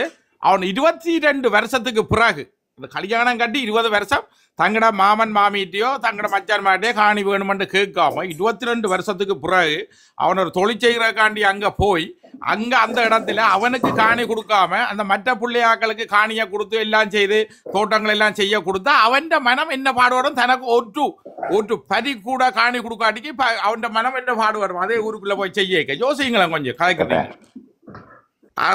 அவன் 22 வருஷத்துக்கு பிறகு இந்த கல்யாணம் கட்டி 20 வருஷம் தங்கட மாமன் மாமிட்டையோ தங்கட மச்சான் மாட்டையோ காணி வேணுமென்று கேட்காம 22 வருஷத்துக்கு பிறகு அவன் ஒரு தொழில் செய்கிறக்காண்டி அங்கே போய் அங்கே அந்த இடத்துல அவனுக்கு காணி கொடுக்காம அந்த மற்ற பிள்ளையாக்களுக்கு காணியை கொடுத்து எல்லாம் செய்து தோட்டங்கள் எல்லாம் செய்ய கொடுத்தா அவன் மனம் என்ன பாடுபடும் தனக்கு ஒரு பரி கூட காணி கொடுக்காட்டிக்கு அவன் மனம் என்ன பாடுபடும் அதே ஊருக்குள்ள போய் செய்ய யோசிங்களேன் கொஞ்சம் கதைக்கிறீங்க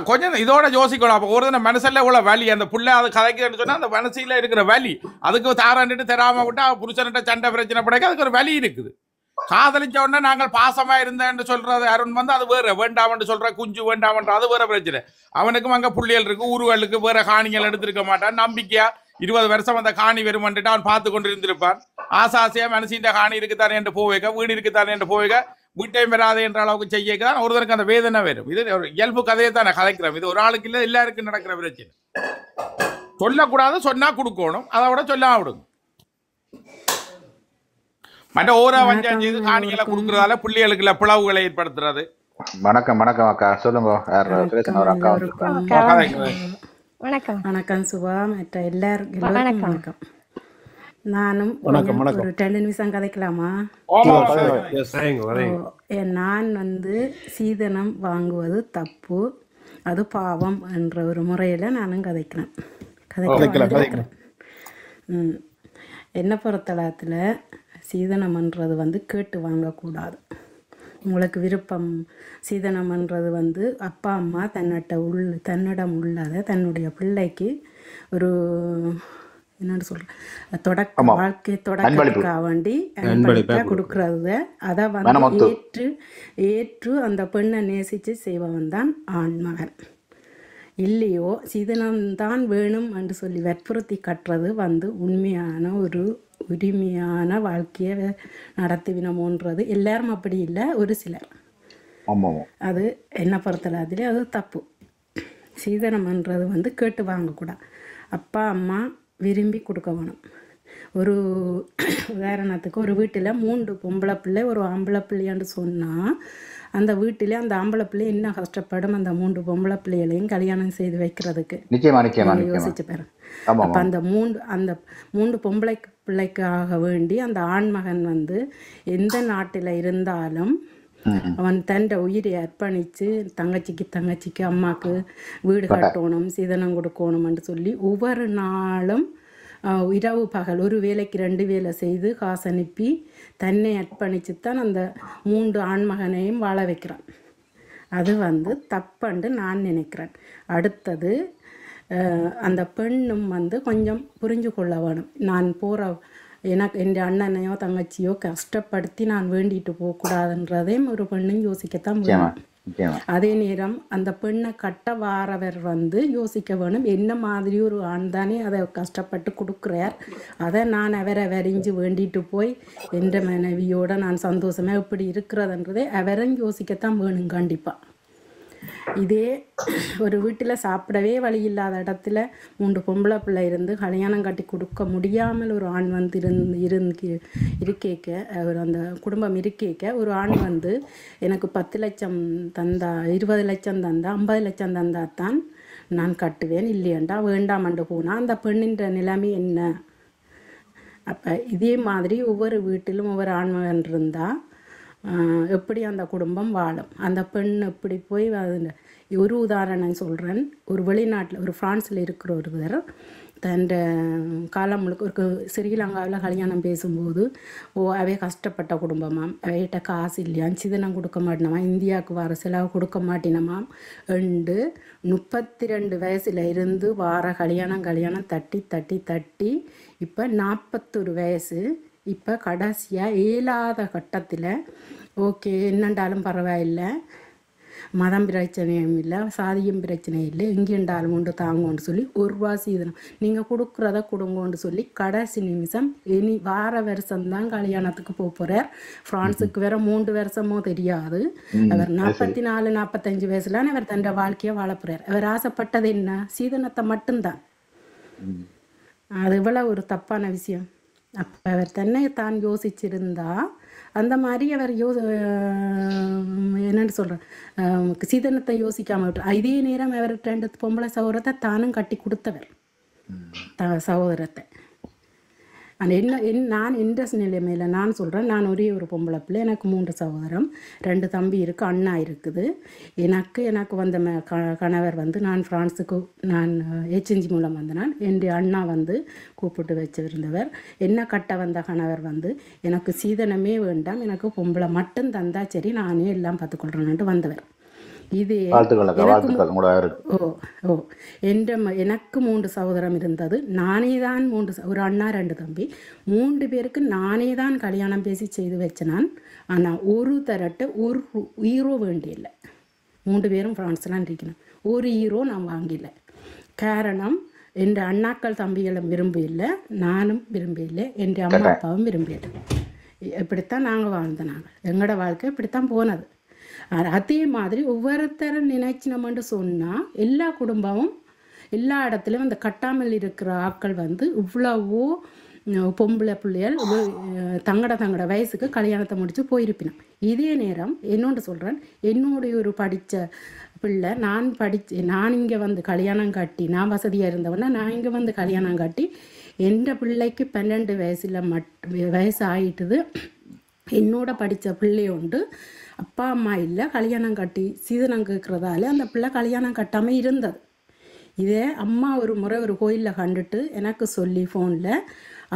கொஞ்சம் இதோட யோசிக்கணும். அப்போ ஒரு தினம் மனசில் இவ்வளோ வலி அந்த புள்ள அது கதைக்கிறேன்னு சொன்னால் அந்த மனசில் இருக்கிற வலி அதுக்கு தாராண்டுட்டு தராமல் விட்டா புருஷன்கிட்ட சண்டை பிரச்சனை படைக்க அதுக்கு ஒரு வலி இருக்குது. காதலிச்ச உடனே நாங்கள் பாசமா இருந்தேன்னு சொல்றது அருண் வந்து அது வேற வேண்டாம்னு சொல்ற குஞ்சு வேண்டாம்ன்ற அது வேற பிரச்சனை. அவனுக்கும் அங்க புள்ளியல் இருக்கு ஊர்களுக்கு வேற காணிகள் எடுத்திருக்க மாட்டான். நம்பிக்கையா 20 வருஷம் அந்த காணி வருமன்ட்டு அவன் பார்த்து கொண்டு இருந்திருப்பான். ஆசாசியா மனசின் காணி இருக்குத்தானே என்று போவேக்க வீடு இருக்குத்தானே என்று போவேக்க வீட்டையும் வராது என்ற அளவுக்கு செய்யதான் ஒருத்தருக்கு அந்த வேதனை வரும். இது ஒரு இயல்பு கதையை தான் நான் கதைக்கிறேன். இது ஒரு ஆளுக்கு இல்லை எல்லாருக்கும் நடக்கிற பிரச்சனை. சொல்லக்கூடாது சொன்னா கொடுக்கணும் அதை விட சொல்லாம விடுங்க. மற்ற ஓரா வஞ்சான் செய்து காணிகளை கொடுக்கறதால பிள்ளைகளுக்கு பிளவுகளை ஏற்படுத்துறது. வணக்கம் வணக்கம் அக்கா சொல்லுங்க. வணக்கம் சுபா மற்ற எல்லாருக்கும் வணக்கம். நானும் ஒரு 2 நிமிஷம் கதைக்கலாமா? நான் வந்து சீதனம் வாங்குவது தப்பு அது பாவம் என்ற ஒரு முறையில் நானும் கதைக்கிறேன். என்ன பொறுத்தளத்தில் சீதனம்ன்றது வந்து கேட்டு வாங்கக்கூடாது. உங்களுக்கு விருப்பம் சீதனம்ன்றது வந்து அப்பா அம்மா தன்னிடம் உள்ளதை தன்னுடைய பிள்ளைக்கு ஒரு என்னன்னு சொல்கிறேன் வாழ்க்கை தொடக்கத்துக்காக வேண்டி அன்பளிப்பாக கொடுக்கறது. அதை வந்து ஏற்று அந்த பெண்ணை நேசித்து செய்பவன் தான் ஆண்மகன். இல்லையோ சீதனம்தான் வேணும் என்று சொல்லி வற்புறுத்தி கட்டுறது வந்து உண்மையான ஒரு உரிமையான வாழ்க்கையை நடத்துவினமோன்றது எல்லாரும் அப்படி இல்லை, ஒரு சிலர். அது என்ன பொறுத்தல அது தப்பு. சீதனம்ன்றது வந்து கேட்டு வாங்கக்கூடாது. அப்பா அம்மா விரும்பி கொடுக்க வேணும். ஒரு உதாரணத்துக்கு ஒரு வீட்டில் 3 பொம்பளை பிள்ளை ஒரு ஆம்பளை பிள்ளையான்னு சொன்னால் அந்த வீட்டிலே அந்த ஆம்பளை பிள்ளை என்ன கஷ்டப்படும் அந்த 3 பொம்பளை பிள்ளைகளையும் கல்யாணம் செய்து வைக்கிறதுக்கு யோசிச்சு பாருங்க. அப்போ அந்த 3 பொம்பளை பிள்ளைக்காக வேண்டி அந்த ஆண்மகன் வந்து எந்த நாட்டில் இருந்தாலும் அவன் தன் உயிரை அர்ப்பணித்து தங்கச்சிக்கு அம்மாவுக்கு வீடு கட்டணும் சீதனம் கொடுக்கணும்னு சொல்லி ஒவ்வொரு நாளும் இரவு பகல் ஒரு வேலைக்கு 2 வேலை செய்து காசு அனுப்பி தன்னை அர்ப்பணிச்சுத்தான் அந்த 3 ஆண்மகனையும் வாழ வைக்கிறான். அது வந்து தப்புன்னு நான் நினைக்கிறேன். அடுத்தது அந்த பெண்ணும் வந்து கொஞ்சம் புரிஞ்சு கொள்ள வேணும். நான் போகிற எனக்கு என் அண்ணனையோ தங்கச்சியோ கஷ்டப்படுத்தி நான் வேண்டிட்டு போகக்கூடாதுன்றதையும் ஒரு பெண்ணும் யோசிக்கத்தான் வேணும். அதே நேரம் அந்த பெண்ணை கட்ட வாரவர் வந்து யோசிக்க வேணும், என்ன மாதிரி ஒரு ஆண் தானே அதை கஷ்டப்பட்டு கொடுக்குறார், அதை நான் அவரை வரைஞ்சு வேண்டிட்டு போய் என்ற மனைவியோட நான் சந்தோஷமாக எப்படி இருக்கிறதுன்றதை அவரும் யோசிக்கத்தான் வேணும் கண்டிப்பாக. இதே ஒரு வீட்டில் சாப்பிடவே வழி இல்லாத இடத்துல 3 பொம்பளை பிள்ளை இருந்து கல்யாணம் கட்டி கொடுக்க முடியாமல் ஒரு ஆண் வந்து இருக்கேக்க ஒரு அந்த குடும்பம் இருக்கேக்க ஒரு ஆண் வந்து எனக்கு 10 லட்சம் தந்தா 20 லட்சம் தந்தா 50 லட்சம் தந்தா தான் நான் கட்டுவேன், இல்லையண்டா வேண்டாமண்டு போனால் அந்த பெண்ணின் நிலைமை என்ன? அப்போ இதே மாதிரி ஒவ்வொரு வீட்டிலும் ஒவ்வொரு ஆண்மகன் இருந்தால் எப்படி அந்த குடும்பம் வாழும்? அந்த பெண் எப்படி போய் ஒரு உதாரணம் சொல்கிறேன். ஒரு வெளிநாட்டில் ஒரு ஃப்ரான்ஸில் இருக்கிற ஒருவர் தன் காலம் முழுக்க ஒரு ஸ்ரீலங்காவில் கல்யாணம் பேசும்போது அவை கஷ்டப்பட்ட குடும்பமாம், அவைகிட்ட காசு இல்லையாம், சீதனம் கொடுக்க மாட்டினமா, இந்தியாவுக்கு வர செலவு கொடுக்க மாட்டினமாம் என்று 32 வயசில் இருந்து வார கல்யாணம் தட்டி இப்போ 41 வயசு. இப்போ கடைசியாக இயலாத கட்டத்தில் ஓகே என்னண்டாலும் பரவாயில்லை, மதம் பிரச்சனையும் இல்லை சாதியும் பிரச்சனை இல்லை, எங்கேண்டாலும் உண்டு தாங்கன்னு சொல்லி 1 ரூபா சீதனம் நீங்கள் கொடுக்குறத கொடுங்கன்னு சொல்லி கடைசி நிமிஷம் இனி வார வருஷம்தான் கல்யாணத்துக்கு போகிறார். ஃப்ரான்ஸுக்கு வேற 3 வருஷமோ தெரியாது. அவர் 44-45 வயசுல அவர் தன் வாழ்க்கையை வாழ போகிறார். அவர் ஆசைப்பட்டது என்ன? சீதனத்தை மட்டும்தான். அது இவ்வளோ ஒரு தப்பான விஷயம். அப்போ அவர் தன்னை தான் யோசிச்சிருந்தா அந்த மாதிரி அவர் என்னன்னு சொல்கிறேன் சீதனத்தை யோசிக்காம விட்டு இதே நேரம் அவர் 2 பொம்பளை சகோதரத்தை தானும் கட்டி கொடுத்தவர் சகோதரத்தை. நான் எந்த நிலைமையில் நான் சொல்கிறேன், நான் ஒரே ஒரு பொம்பளை பிள்ளை, எனக்கு 3 சகோதரம், 2 தம்பி இருக்குது, அண்ணா இருக்குது. எனக்கு வந்த கணவர் வந்து நான் ஃப்ரான்ஸுக்கு நான் HNG மூலம் வந்தேன். என் அண்ணா வந்து கூப்பிட்டு வச்சிருந்தவர். என்ன கட்ட வந்த கணவர் வந்து எனக்கு சீதனமே வேண்டாம், எனக்கு பொம்பளை மட்டும் தந்தா சரி, நானே எல்லாம் பார்த்துக்கொள்கிறேன்ட்டு வந்தவர். இது எனக்கு 3 சகோதரம் இருந்தது. நானே தான் ஒரு அண்ணா 2 தம்பி, 3 பேருக்கு நானே தான் கல்யாணம் பேசி செய்து வச்சேன். ஆனால் ஒரு தரட்டு ஒரு ஹீரோ வேண்டியில்லை. 3 பேரும் ஃப்ரான்ஸ்லாம் இருக்கணும், ஒரு ஹீரோ நான் வாங்கில. காரணம் என் அண்ணாக்கள் தம்பிகளும் விரும்பியில்லை, நானும் விரும்பியில்லை, என் அம்மா அப்பாவும் விரும்பியில்லை. இப்படித்தான் நாங்கள் வாழ்ந்தோம். எங்களோட வாழ்க்கை இப்படித்தான் போனது. அதே மாதிரி ஒவ்வொருத்தரும் நினைச்சினோம்னு சொன்னால் எல்லா குடும்பமும் எல்லா இடத்துலையும் அந்த கட்டாமல் இருக்கிற ஆட்கள் வந்து இவ்வளவோ பொம்பளை பிள்ளைகள் தங்கட வயசுக்கு கல்யாணத்தை முடித்து போயிருப்பினோம். இதே நேரம் என்னோட சொல்கிறேன், என்னுடைய ஒரு படித்த பிள்ளை நான் இங்கே வந்து கல்யாணம் கட்டி, நான் வசதியாக இருந்தவொன்னா நான் இங்கே வந்து கல்யாணம் கட்டி என் பிள்ளைக்கு 12 வயசு ஆகிட்டுது. என்னோட படித்த பிள்ளை உண்டு, அப்பா அம்மா இல்லை, கல்யாணம் கட்டி சீதனம் கேட்குறதால அந்த பிள்ளை கல்யாணம் கட்டாமல் இருந்தது. இதே அம்மா ஒரு முறை ஒரு கோயிலில் கண்டுட்டு எனக்கு சொல்லி ஃபோனில்,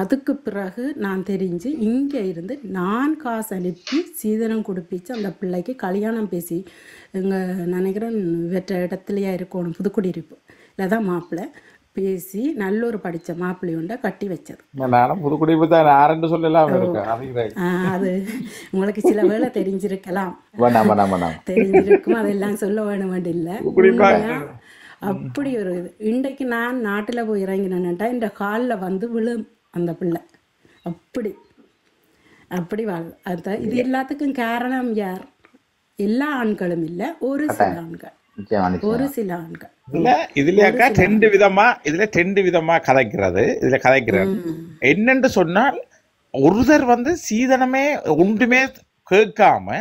அதுக்கு பிறகு நான் தெரிஞ்சு இங்கே இருந்து நான் காசு அனுப்பி சீதனம் கொடுப்பிச்சு அந்த பிள்ளைக்கு கல்யாணம் பேசி நினைக்கிறேன் வெற்ற இடத்துலையா இருக்கணும், புதுக்குடியிருப்பு இல்லை தான் மாப்பிள்ளை பேசி நல்ல ஒரு படித்த மாப்பிள்ளையுண்ட கட்டி வச்சது. அது உங்களுக்கு சில வேளை தெரிஞ்சிருக்கலாம், தெரிஞ்சிருக்கும், அதெல்லாம் சொல்ல வேண்டில்லை. அப்படி ஒரு இது. இன்றைக்கு நான் நாட்டில் போய் இறங்கினேன்ட்டா இந்த காலில் வந்து விழும் அந்த பிள்ளை. அப்படி அது இது எல்லாத்துக்கும் காரணம் யார்? எல்லா ஆண்களும் இல்லை, ஒரு சில ஆண்கள். இல்ல இதுலயாக்கா 2 விதமா கதைக்கிறது. இதுல கதைக்கிறது என்னன்னு சொன்னால், ஒருத்தர் வந்து சீதனமே ஒன்றுமே கேட்காம,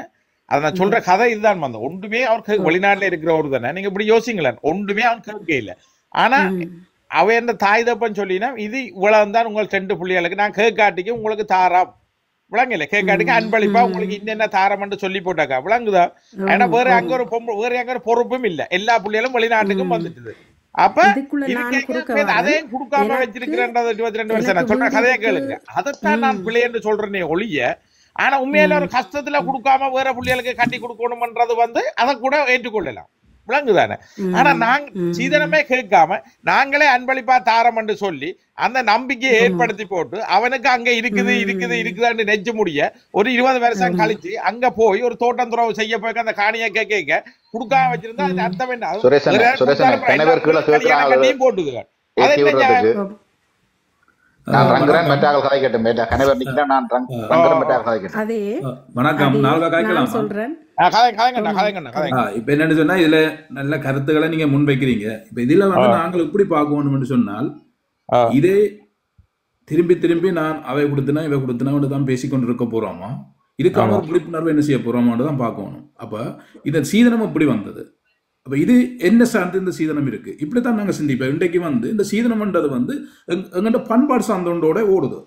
அதை நான் சொல்ற கதை இதுதான் வந்து ஒன்றுமே அவர் வெளிநாட்டுல இருக்கிற ஒரு தானே, நீங்க இப்படி யோசிங்களேன், ஒன்றுமே அவன் கேட்க இல்லை. ஆனா அவ என்ன தாய் தப்பன்னு சொல்லினா, இது இவ்வளவு தான் உங்கள் 2 பிள்ளைகளுக்கு நான் கேட்காட்டிக்கு உங்களுக்கு தாராம் விளங்கல, கேட்காட்டிக்கு அன்பளிப்பா உங்களுக்கு இன்னென்ன தாரம்னு சொல்லி போட்டாக்கா விளங்குதா? ஏன்னா வேற அங்க ஒரு பொறுப்பும் இல்ல, எல்லா பிள்ளைகளும் வெளிநாட்டுக்கும் வந்துட்டுது. அப்ப அதையும் கொடுக்காம வச்சிருக்கிறேன்றது 22 வருஷம் நான் சொல்ற கதையை கேளுங்க. அதைத்தான் நான் பிள்ளை என்று சொல்றேனே ஒழிய, ஆனா உண்மையில ஒரு கஷ்டத்துல கொடுக்காம வேற பிள்ளைகளுக்கு கட்டி கொடுக்கணும்ன்றது வந்து அதை கூட ஏற்றுக்கொள்ளலாம், விளங்குதானே? ஆனா நாங்க சீதனமே கேட்காம நாங்களே அன்பளிப்பா தாரம் என்று சொல்லி அந்த நம்பிக்கையை ஏற்படுத்தி போட்டு அவனுக்கு அங்க இருக்குதான்னு நெஞ்சு முடிய ஒரு 20 வருஷம் கழிச்சு அங்க போய் ஒரு தோட்டம் துறவு செய்ய போய் அந்த காணியை கேட்க கொடுக்காம வச்சிருந்தா அது அர்த்தம் என்ன? போட்டுது இப்ப என்னன்னு சொன்னா, இதுல நல்ல கருத்துக்களை நீங்க முன்வைக்கிறீங்க. இப்ப இதுல வந்து நாங்கள் எப்படி பார்க்கணும்னு சொன்னால், இதே திரும்பி நான் அவை கொடுத்தனா இவை கொடுத்தனா தான் பேசிக்கொண்டு இருக்க போறோமா, இதுக்கான ஒரு விழிப்புணர்வு என்ன செய்ய போறோமான்னு தான் பார்க்கணும். அப்ப இந்த சீதனம் எப்படி வந்தது, அப்ப இது என்ன சார்ந்து இந்த சீதனம் இருக்கு, இப்படித்தான் நாங்க சிந்திப்போம். இன்றைக்கு வந்து இந்த சீதனம்ன்றது வந்து எங்கள்கிட்ட பண்பாடு சார்ந்தோட ஓடுது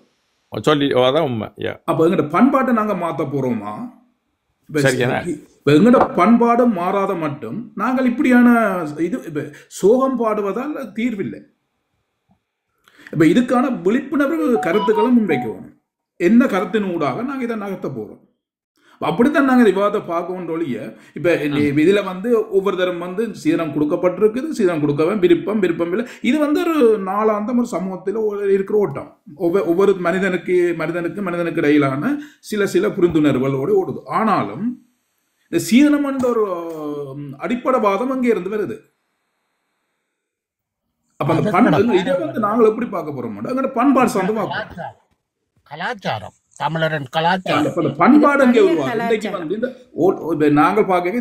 சொல்லி, அதான் உண்மை. அப்ப எங்கள்கிட்ட பண்பாட்டை நாங்க மாத்த போறோமா? எங்கட பண்பாடு மாறாத மட்டும் நாங்கள் இப்படியான இது சோகம் பாடுவதால் தீர்வில்லை. இப்ப இதுக்கான விழிப்புணர்வு கருத்துக்களும் முன்வைக்கணும். என்ன கருத்தின் ஊடாக நாங்க இதை நகர்த்த போறோம், அப்படித்தான் நாங்கள் விவாதத்தை பார்க்கணும் ஒழிய, இப்ப இதுல வந்து ஒவ்வொரு தரம் வந்து சீதனம் கொடுக்கப்பட்டிருக்குது, சீதனம் கொடுக்கவே விருப்பம் இல்லை. இது வந்து ஒரு நாளாந்தம் ஒரு சமூகத்தில் இருக்கிற ஓட்டம். ஒவ்வொரு மனிதனுக்கு இடையிலான சில புரிந்துணர்வுகளோடு ஓடுது. ஆனாலும் இந்த சீதனம் என்ற ஒரு அடிப்படை வாதம் அங்கே இருந்து வருது. அப்ப அந்த பண்பாடு இதை வந்து நாங்கள் எப்படி பார்க்க போறோம், அங்க பண்பாடு சார்ந்து பார்க்கணும். கலாச்சாரம், தமிழரின் கலாச்சாரம் பண்பாடு அங்கே உருவாக்கு. நாங்கள் பார்க்க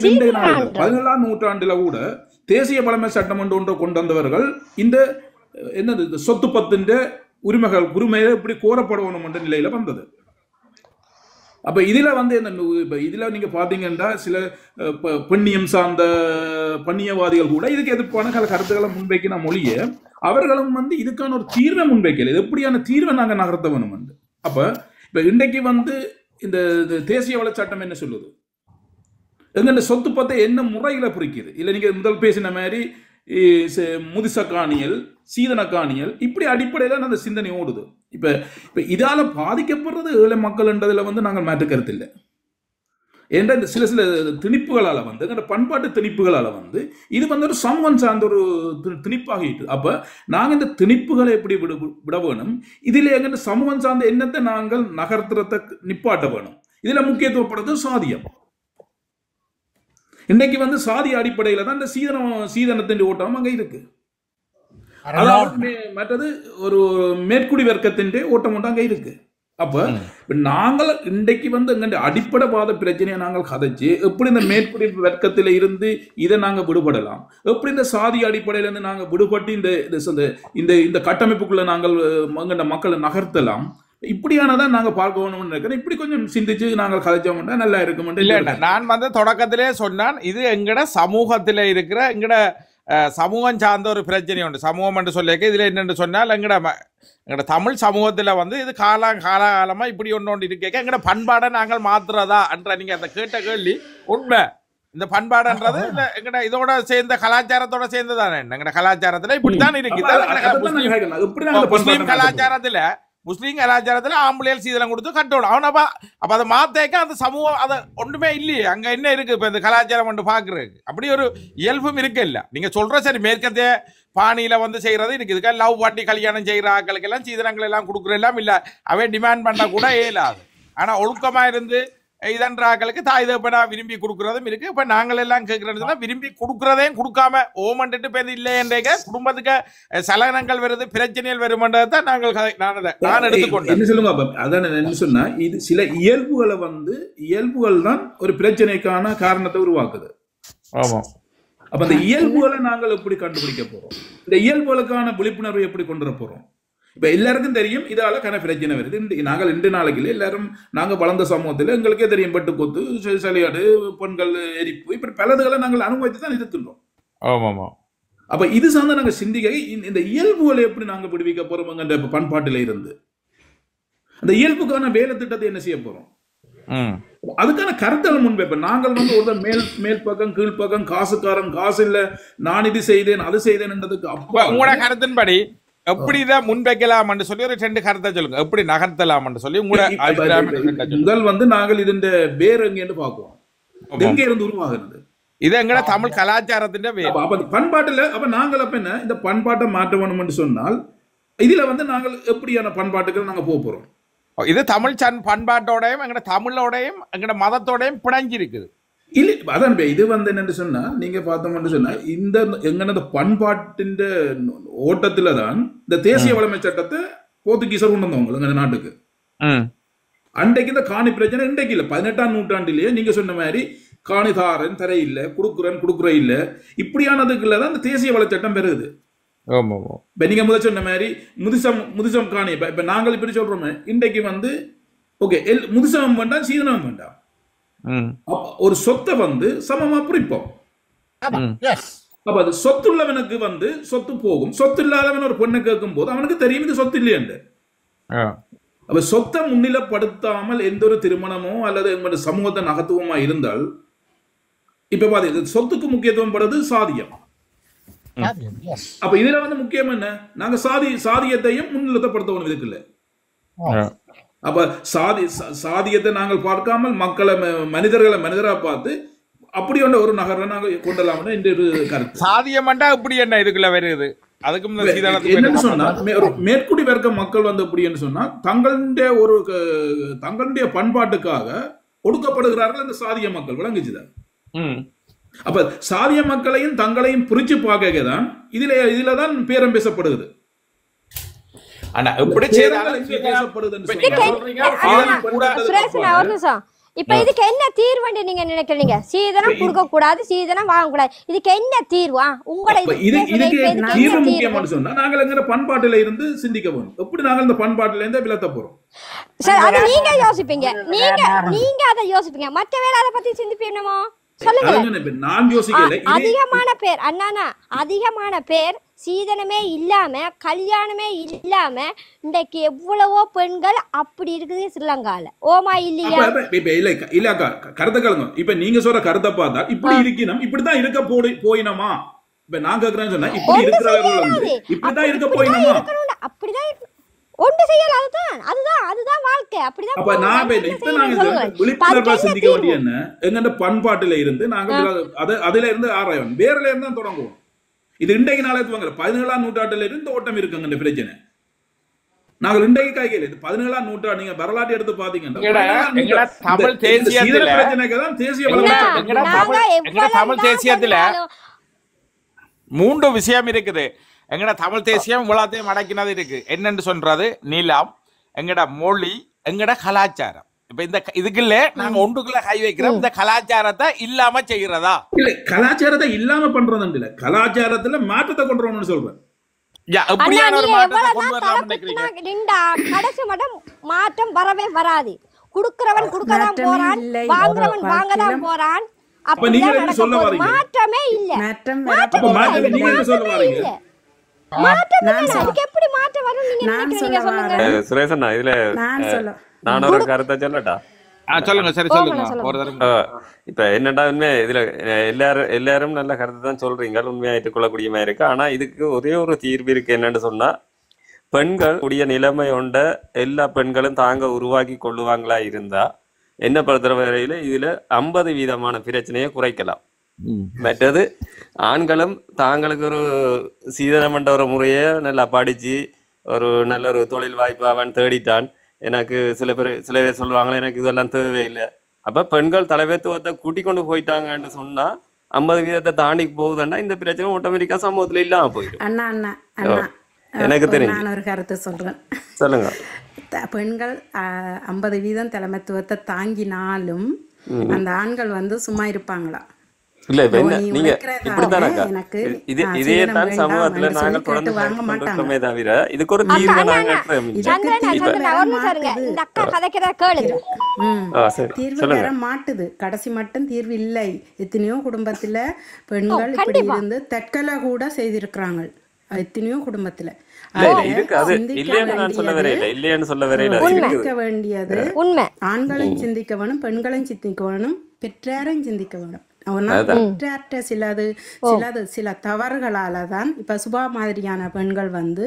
17ஆம் நூற்றாண்டுல கூட தேசிய பழமை சட்டம் ஒன்று கொண்டு வந்தவர்கள் இந்த என்னது சொத்து பத்தின் உரிமையை இப்படி கோரப்படணும் என்ற நிலையில வந்தது. அப்ப இதுல வந்து இப்ப இதுல நீங்க பாத்தீங்கன்னா சில பெண்ணியம் சார்ந்த பண்ணியவாதிகள் கூட இதுக்கு எதிர்ப்பான சில கருத்துக்களை முன்வைக்கிற மொழிய அவர்களும் வந்து இதுக்கான ஒரு தீர்வை முன்வைக்கல. இது எப்படியான தீர்வை நாங்க நகர்த்த வேணும். அப்ப இப்ப இன்றைக்கு வந்து இந்த தேசிய வள சட்டம் என்ன சொல்லுது, எங்க சொத்து பத்தை என்ன முறையில பிரிக்குது. இல்ல நீங்க முதல் பேசின மாதிரி முதிச காணியல், சீதன காணியல், இப்படி அடிப்படையில அந்த சிந்தனை ஓடுது. இப்ப இதால பாதிக்கப்படுறது ஏழை மக்கள்ன்றதுல வந்து நாங்கள் மாற்று கருத்து இல்லை. ஏன்னா இந்த சில திணிப்புகளால வந்து எங்களோட பண்பாட்டு திணிப்புகளால வந்து இது வந்து ஒரு சமூகம் சார்ந்த ஒரு திணிப்பாகிட்டு. அப்ப நாங்க இந்த திணிப்புகளை எப்படி விட வேணும், இதுல எங்க சமூகம் சார்ந்த எண்ணத்தை நாங்கள் நகர்த்துறத நிப்பாட்ட வேணும். இதுல முக்கியத்துவப்படுறது சாதியம். இன்னைக்கு வந்து சாதி அடிப்படையில தான் இந்த சீதனத்தின் ஓட்டம் அங்க இருக்கு. அதாவது மற்றது ஒரு மேற்குடி வர்க்கத்தின் ஓட்டம் ஒன்று அங்க இருக்கு. அப்ப நாங்கள் இன்றைக்கு வந்து எங்க அடிப்படைவாத பிரச்சனையை நாங்கள் கதைச்சு எப்படி இந்த மேற்குடி வர்க்கத்தில இருந்து இதை நாங்க விடுபடலாம், எப்படி இந்த சாதி அடிப்படையில இருந்து நாங்க விடுபட்டு இந்த இந்த கட்டமைப்புக்குள்ள நாங்கள் மக்களை நகர்த்தலாம், இப்படியானதான் நாங்க பார்க்கணும்னு நினைக்கிறேன். இப்படி கொஞ்சம் சிந்திச்சு நாங்கள் கதைச்சோம்னா நல்லா இருக்கும். இல்ல நான் வந்து தொடக்கத்திலே சொன்னான், இது எங்கட சமூகத்தில இருக்கிற எங்கட சமூகம் சார்ந்த ஒரு பிரச்சனை உண்டு. சமூகம் என்று சொல்லியிருக்க இதுல என்னென்னு சொன்னால் எங்கட தமிழ் சமூகத்துல வந்து இது காலகாலமா இப்படி ஒன்று இருக்க எங்கட பண்பாடை நாங்கள் மாத்துறதா என்ற நீங்க அந்த கேட்ட கேள்வி உண்மை. இந்த பண்பாடுன்றது எங்கட இதோட சேர்ந்த கலாச்சாரத்தோட சேர்ந்ததானே. எங்கட கலாச்சாரத்துல இப்படித்தான் இருக்குது. முஸ்லீம் கலாச்சாரத்துல ஆம்பளையல் சீதனம் கொடுத்து கட்டணும். அவனப்பா அப்ப அதை மாத்தேக்க அந்த சமூகம் அதை ஒன்றுமே இல்லையே. அங்க என்ன இருக்கு இப்ப இந்த கலாச்சாரம் வந்து பாக்குறதுக்கு அப்படி ஒரு இயல்பும் இருக்கு இல்ல. நீங்க சொல்ற சரி மேற்கத்திய பாணியில வந்து செய்யறது இருக்குது. லவ் பாட்டி கல்யாணம் செய்யற ஆக்களுக்கு எல்லாம் சீதனங்கள் எல்லாம் கொடுக்குற எல்லாம் இல்ல. அவன் டிமாண்ட் பண்ண கூட இயலாது. ஆனா ஒழுக்கமா இருந்து இதன்ற ஆக்களுக்கு தாய் தகப்பனா விரும்பி கொடுக்கறதும் இருக்கு. இப்ப நாங்கள் எல்லாம் கேட்கறதுனா விரும்பி கொடுக்கறதையும் கொடுக்காம ஓமன்ட்டு பேர் இல்லை என்ற குடும்பத்துக்கு சலனங்கள் வருது, பிரச்சனைகள் வருமன்றதை நாங்கள் நான் எடுத்துக்கொண்டேன். என்ன சொல்லுங்க அதான் என்ன சொன்னா, இது சில இயல்புகள் தான் ஒரு பிரச்சனைக்கான காரணத்தை உருவாக்குது. ஆமா. அப்ப அந்த இயல்புகளை நாங்கள் எப்படி கண்டுபிடிக்க போறோம், இந்த இயல்புகளுக்கான விழிப்புணர்வை எப்படி கொண்டு வர போறோம். இப்ப எல்லாருக்கும் தெரியும் இதால கன பிரச்சனை வருது. நாங்கள் 2 நாளைக்கு எல்லாரும் நாங்க வளர்ந்த சமூகத்தில் எங்களுக்கே தெரியும் பட்டு கொத்து, சளியாடு, பெண்கள் எரிப்பு, இப்படி பலதுகளை நாங்கள் அனுபவித்து தான் இருக்கின்றோம். அப்ப இது சார்ந்த நாங்க சிந்திக்க இந்த இயல்புகளை எப்படி நாங்க விடுவிக்க போறோம் பண்பாட்டில இருந்து அந்த இயல்புக்கான வேலை திட்டத்தை என்ன செய்ய போறோம், அதுக்கான கருத்தல் முன்வைப்ப நாங்கள் வந்து ஒரு மேல் பக்கம் கீழ் பக்கம் காசுக்காரன் காசு இல்ல நான் இது செய்தேன் அது செய்தேன்ன்றதுக்கு அப்பா உங்களோட கருத்தின்படி எப்படி இதை முன்வைக்கலாம் சொல்லி ஒரு 2 கருத்தை சொல்லுங்க. எப்படி நகர்த்தலாம் சொல்லி முதல் வந்து நாங்கள் இதன் வேர் எங்க பார்க்குவோம், எங்க இருந்து உருவாகிறது, இது எங்கட தமிழ் கலாச்சாரத்தின் பண்பாட்டுல. அப்ப நாங்கள் அப்ப என்ன இந்த பண்பாட்டை மாற்ற வேணும் சொன்னால் இதுல வந்து நாங்கள் எப்படியான பண்பாட்டுகள் நாங்க போறோம். இது தமிழ் பண்பாட்டோடையும் எங்கட தமிழோடையும் எங்கட மதத்தோடையும் பிணைஞ்சி இருக்குது. இல்ல அதான் இது வந்து என்னன்னு சொன்னா நீங்க பார்த்தோம்னு சொன்னா இந்த எங்கன பண்பாட்டின் ஓட்டத்துல தான் இந்த தேசிய வளமை சட்டத்தை போர்த்துகீசர் கொண்டு வந்தவங்க எங்க நாட்டுக்கு. அன்றைக்கு இந்த காணி பிரச்சனை இன்றைக்கு இல்ல, 18ஆம் நூற்றாண்டிலேயே நீங்க சொன்ன மாதிரி காணிதாரன் தர இல்ல, குடுக்குற இல்ல, இப்படியானதுக்குள்ளதான் இந்த தேசிய வள சட்டம் பெறுது. இப்ப நீங்க முதல் சொன்ன மாதிரி முதிசம் காணி இப்ப நாங்கள் இப்படி சொல்றோமே இன்றைக்கு வந்து ஓகே முதிசம் வேண்டாம் சீதனம் வேண்டாம், ஒரு சொத்தை வந்து சமமா பிரிப்போம். அப்ப அது சொத்துள்ளவனுக்கு வந்து சொத்து போகும், சொத்து இல்லாதவன் ஒரு பொண்ணை கேட்கும் போது அவனுக்கு தெரியும் இது சொத்து இல்லையண்டு. அப்ப சொத்தை முன்னிலைப்படுத்தாமல் எந்த ஒரு திருமணமோ அல்லது சமூகத்தை நகத்துவமா இருந்தால் இப்ப பாத்தீங்க சொத்துக்கு முக்கியத்துவம் படுறது சாதியம். அப்ப இதுல வந்து முக்கியம் என்ன, நாங்க சாதியத்தையும் முன்னிலைப்படுத்தணும் இதுக்குள்ள. அப்ப சாதியத்தை நாங்கள் பார்க்காமல் மக்களை மனிதரா பார்த்து அப்படி ஒரு நகரை நாங்க கொண்டலாம்னு இந்த கருத்து. சாதியம் இப்படி என்ன இதுக்குள்ள வருது, அதுக்கு என்னன்னு சொன்னா மேற்குடி வர்க்க மக்கள் வந்து எப்படின்னு சொன்னா தங்களுடைய பண்பாட்டுக்காக ஒடுக்கப்படுகிறார்கள் அந்த சாதிய மக்கள் விளங்குச்சுதான். அப்ப சாதிய மக்களையும் தங்களையும் புரிச்சு பார்க்கதான் இதுலதான் பேரம் பேசப்படுகிறது. இப்ப இதுக்கு என்ன தீர்வுன்னு நீங்க நினைக்கிறீங்க? சீதனம் கொடுக்க கூடாது, சீதனம் வாங்க கூடாது, இதுக்கு என்ன தீர்வா உங்களோட? இதுக்கு தீர்வு முக்கியமான சொன்னா நாங்கள் எங்க பண்பாட்டுல இருந்து சிந்திக்க போறோம். எப்படி நாங்கள் இந்த பண்பாட்டுல இருந்து விலத்த போறோம்? சரி, அது நீங்க யோசிப்பீங்க, நீங்க அதை யோசிப்பீங்க. மற்ற வேலை அதை பத்தி சிந்திப்பீங்கமோ சொல்லுங்க. நான் யோசிக்கல. அதிகமான பேர் அண்ணா, அதிகமான பேர் சீதனமே இல்லாம கல்யாணமே இல்லாம இன்றைக்கு எவ்வளவோ பெண்கள் அப்படி இருக்குது ஸ்ரீலங்கால. ஓமா இல்லையா? இல்லக்கா கருத்தை கலங்க. இப்ப நீங்க சொல்ற கருத்தை பார்த்தா இப்படி இருக்கணும், இப்படிதான் இருக்க போயினமா? இப்ப நான் கேக்குறேன்னு சொன்னா இப்படி இருக்கிறவர்கள் இப்படிதான் இருக்க போயினமா? அப்படிதான் ஒன்று செய்யல. அதுதான் வாழ்க்கை. அப்படிதான். அப்ப நான் இப்ப நாங்க விழிப்புணர்வா சிந்திக்க வேண்டிய என்ன, எங்க பண்பாட்டுல இருந்து நாங்க அதுல இருந்து ஆராயம் வேறல இருந்து தான் தொடங்குவோம். இது இன்றைக்கு நாளைக்கு வாங்க 17ஆம் நூற்றாண்டுல இருந்து ஓட்டம் இருக்குங்க இந்த பிரச்சனை. நாங்கள் இன்றைக்கு கையில் 17ஆம் நூற்றாண்டு நீங்க வரலாற்று எடுத்து பாத்தீங்கன்னா தமிழ் தேசியத்துல பிரச்சனைக்கு தேசிய தமிழ் தேசியத்துல 3 விஷயம் இருக்குது. எங்கட தமிழ் தேசியம் இவ்வளோத்தையும் அடக்கினது இருக்கு. என்னன்னு சொல்றது, நிலம், எங்கட மொழி, எங்கட கலாச்சாரம். இப்ப இந்த இதுக்குள்ள நாங்க ஒன்றுக்குள்ள கை வைக்கிறோம். இந்த கலாச்சாரத்தை இல்லாம செய்யறதா? இல்ல, கலாச்சாரத்தை இல்லாம பண்றது இல்ல, கலாச்சாரத்துல மாற்றத்தை கொண்டு வரணும்னு சொல்றேன். கடைசி மட்டும் மாற்றம் வரவே வராது. குடுக்கிறவன் குடுக்கதான் போறான், வாங்குறவன் வாங்கதான் போறான். அப்ப நீங்க என்ன சொல்ல வரீங்க? மாற்றமே இல்ல. நீங்க என்ன சொல்ல வரீங்க? சுரேசன், இதுல நான் ஒரு கருத்தை சொல்லட்டா? சொல்லுங்க. சரி, சொல்லுங்க. இப்ப என்னடா உண்மை, இதுல எல்லாரும் நல்ல கருத்தை தான் சொல்றீங்க, உண்மையா ஏற்றுக்கொள்ளக்கூடிய மாதிரி இருக்கு. ஆனா இதுக்கு ஒரே ஒரு தீர்வு இருக்கு. என்னன்னு சொன்னா, பெண்கள் கூடிய நிலைமை கொண்ட எல்லா பெண்களும் தாங்க உருவாக்கி கொள்ளுவாங்களா இருந்தா என்ன பொறுத்த வரையில இதுல 50% பிரச்சனையை குறைக்கலாம். மற்றது ஆண்களும் தாங்களுக்கு ஒரு சீதனமன்ற ஒரு முறையை நல்லா படிச்சு ஒரு நல்ல ஒரு தொழில் வாய்ப்பு அவன் தேடிட்டான். எனக்கு சில பேர் சொல்லுவாங்களே எனக்கு இதெல்லாம் தேவையில்லை. அப்ப பெண்கள் தலைமைத்துவத்தை கூட்டி கொண்டு போயிட்டாங்கன்னு சொன்னா 50% தாண்டி போகுதுன்னா இந்த பிரச்சனை ஆட்டோமேட்டிக்கா சமூகத்துல இல்லாம போயிடும். எனக்கு தெரியும். நான் ஒரு கருத்தை சொல்றேன். சொல்லுங்க. பெண்கள் 50% தலைமைத்துவத்தை தாங்கினாலும் அந்த ஆண்கள் வந்து சும்மா இருப்பாங்களா? இல்ல, நீங்க இப்படித்தானக்கா, இதே தான் சமூகத்துல நாங்கள் தொடர்ந்து கொண்டிருக்கோமே தவிர இதுக்கு ஒரு தீர்வு நாங்க தீர்வு பெற மாட்டுது. கடைசி மட்டும் தீர்வு இல்லை. எத்தனையோ குடும்பத்துல பெண்கள் இப்படி இருந்து தற்கொலை கூட செய்திருக்கிறாங்க. எத்தனையோ குடும்பத்துல சிந்திக்க வேண்டியது ஆண்களும் சிந்திக்க வேணும், பெண்களும் சிந்திக்க வேணும், பெற்றாரும் சிந்திக்க வேணும். பெற்றாற்ற சில தவறுகளால தான் இப்ப சுபா மாதிரியான பெண்கள் வந்து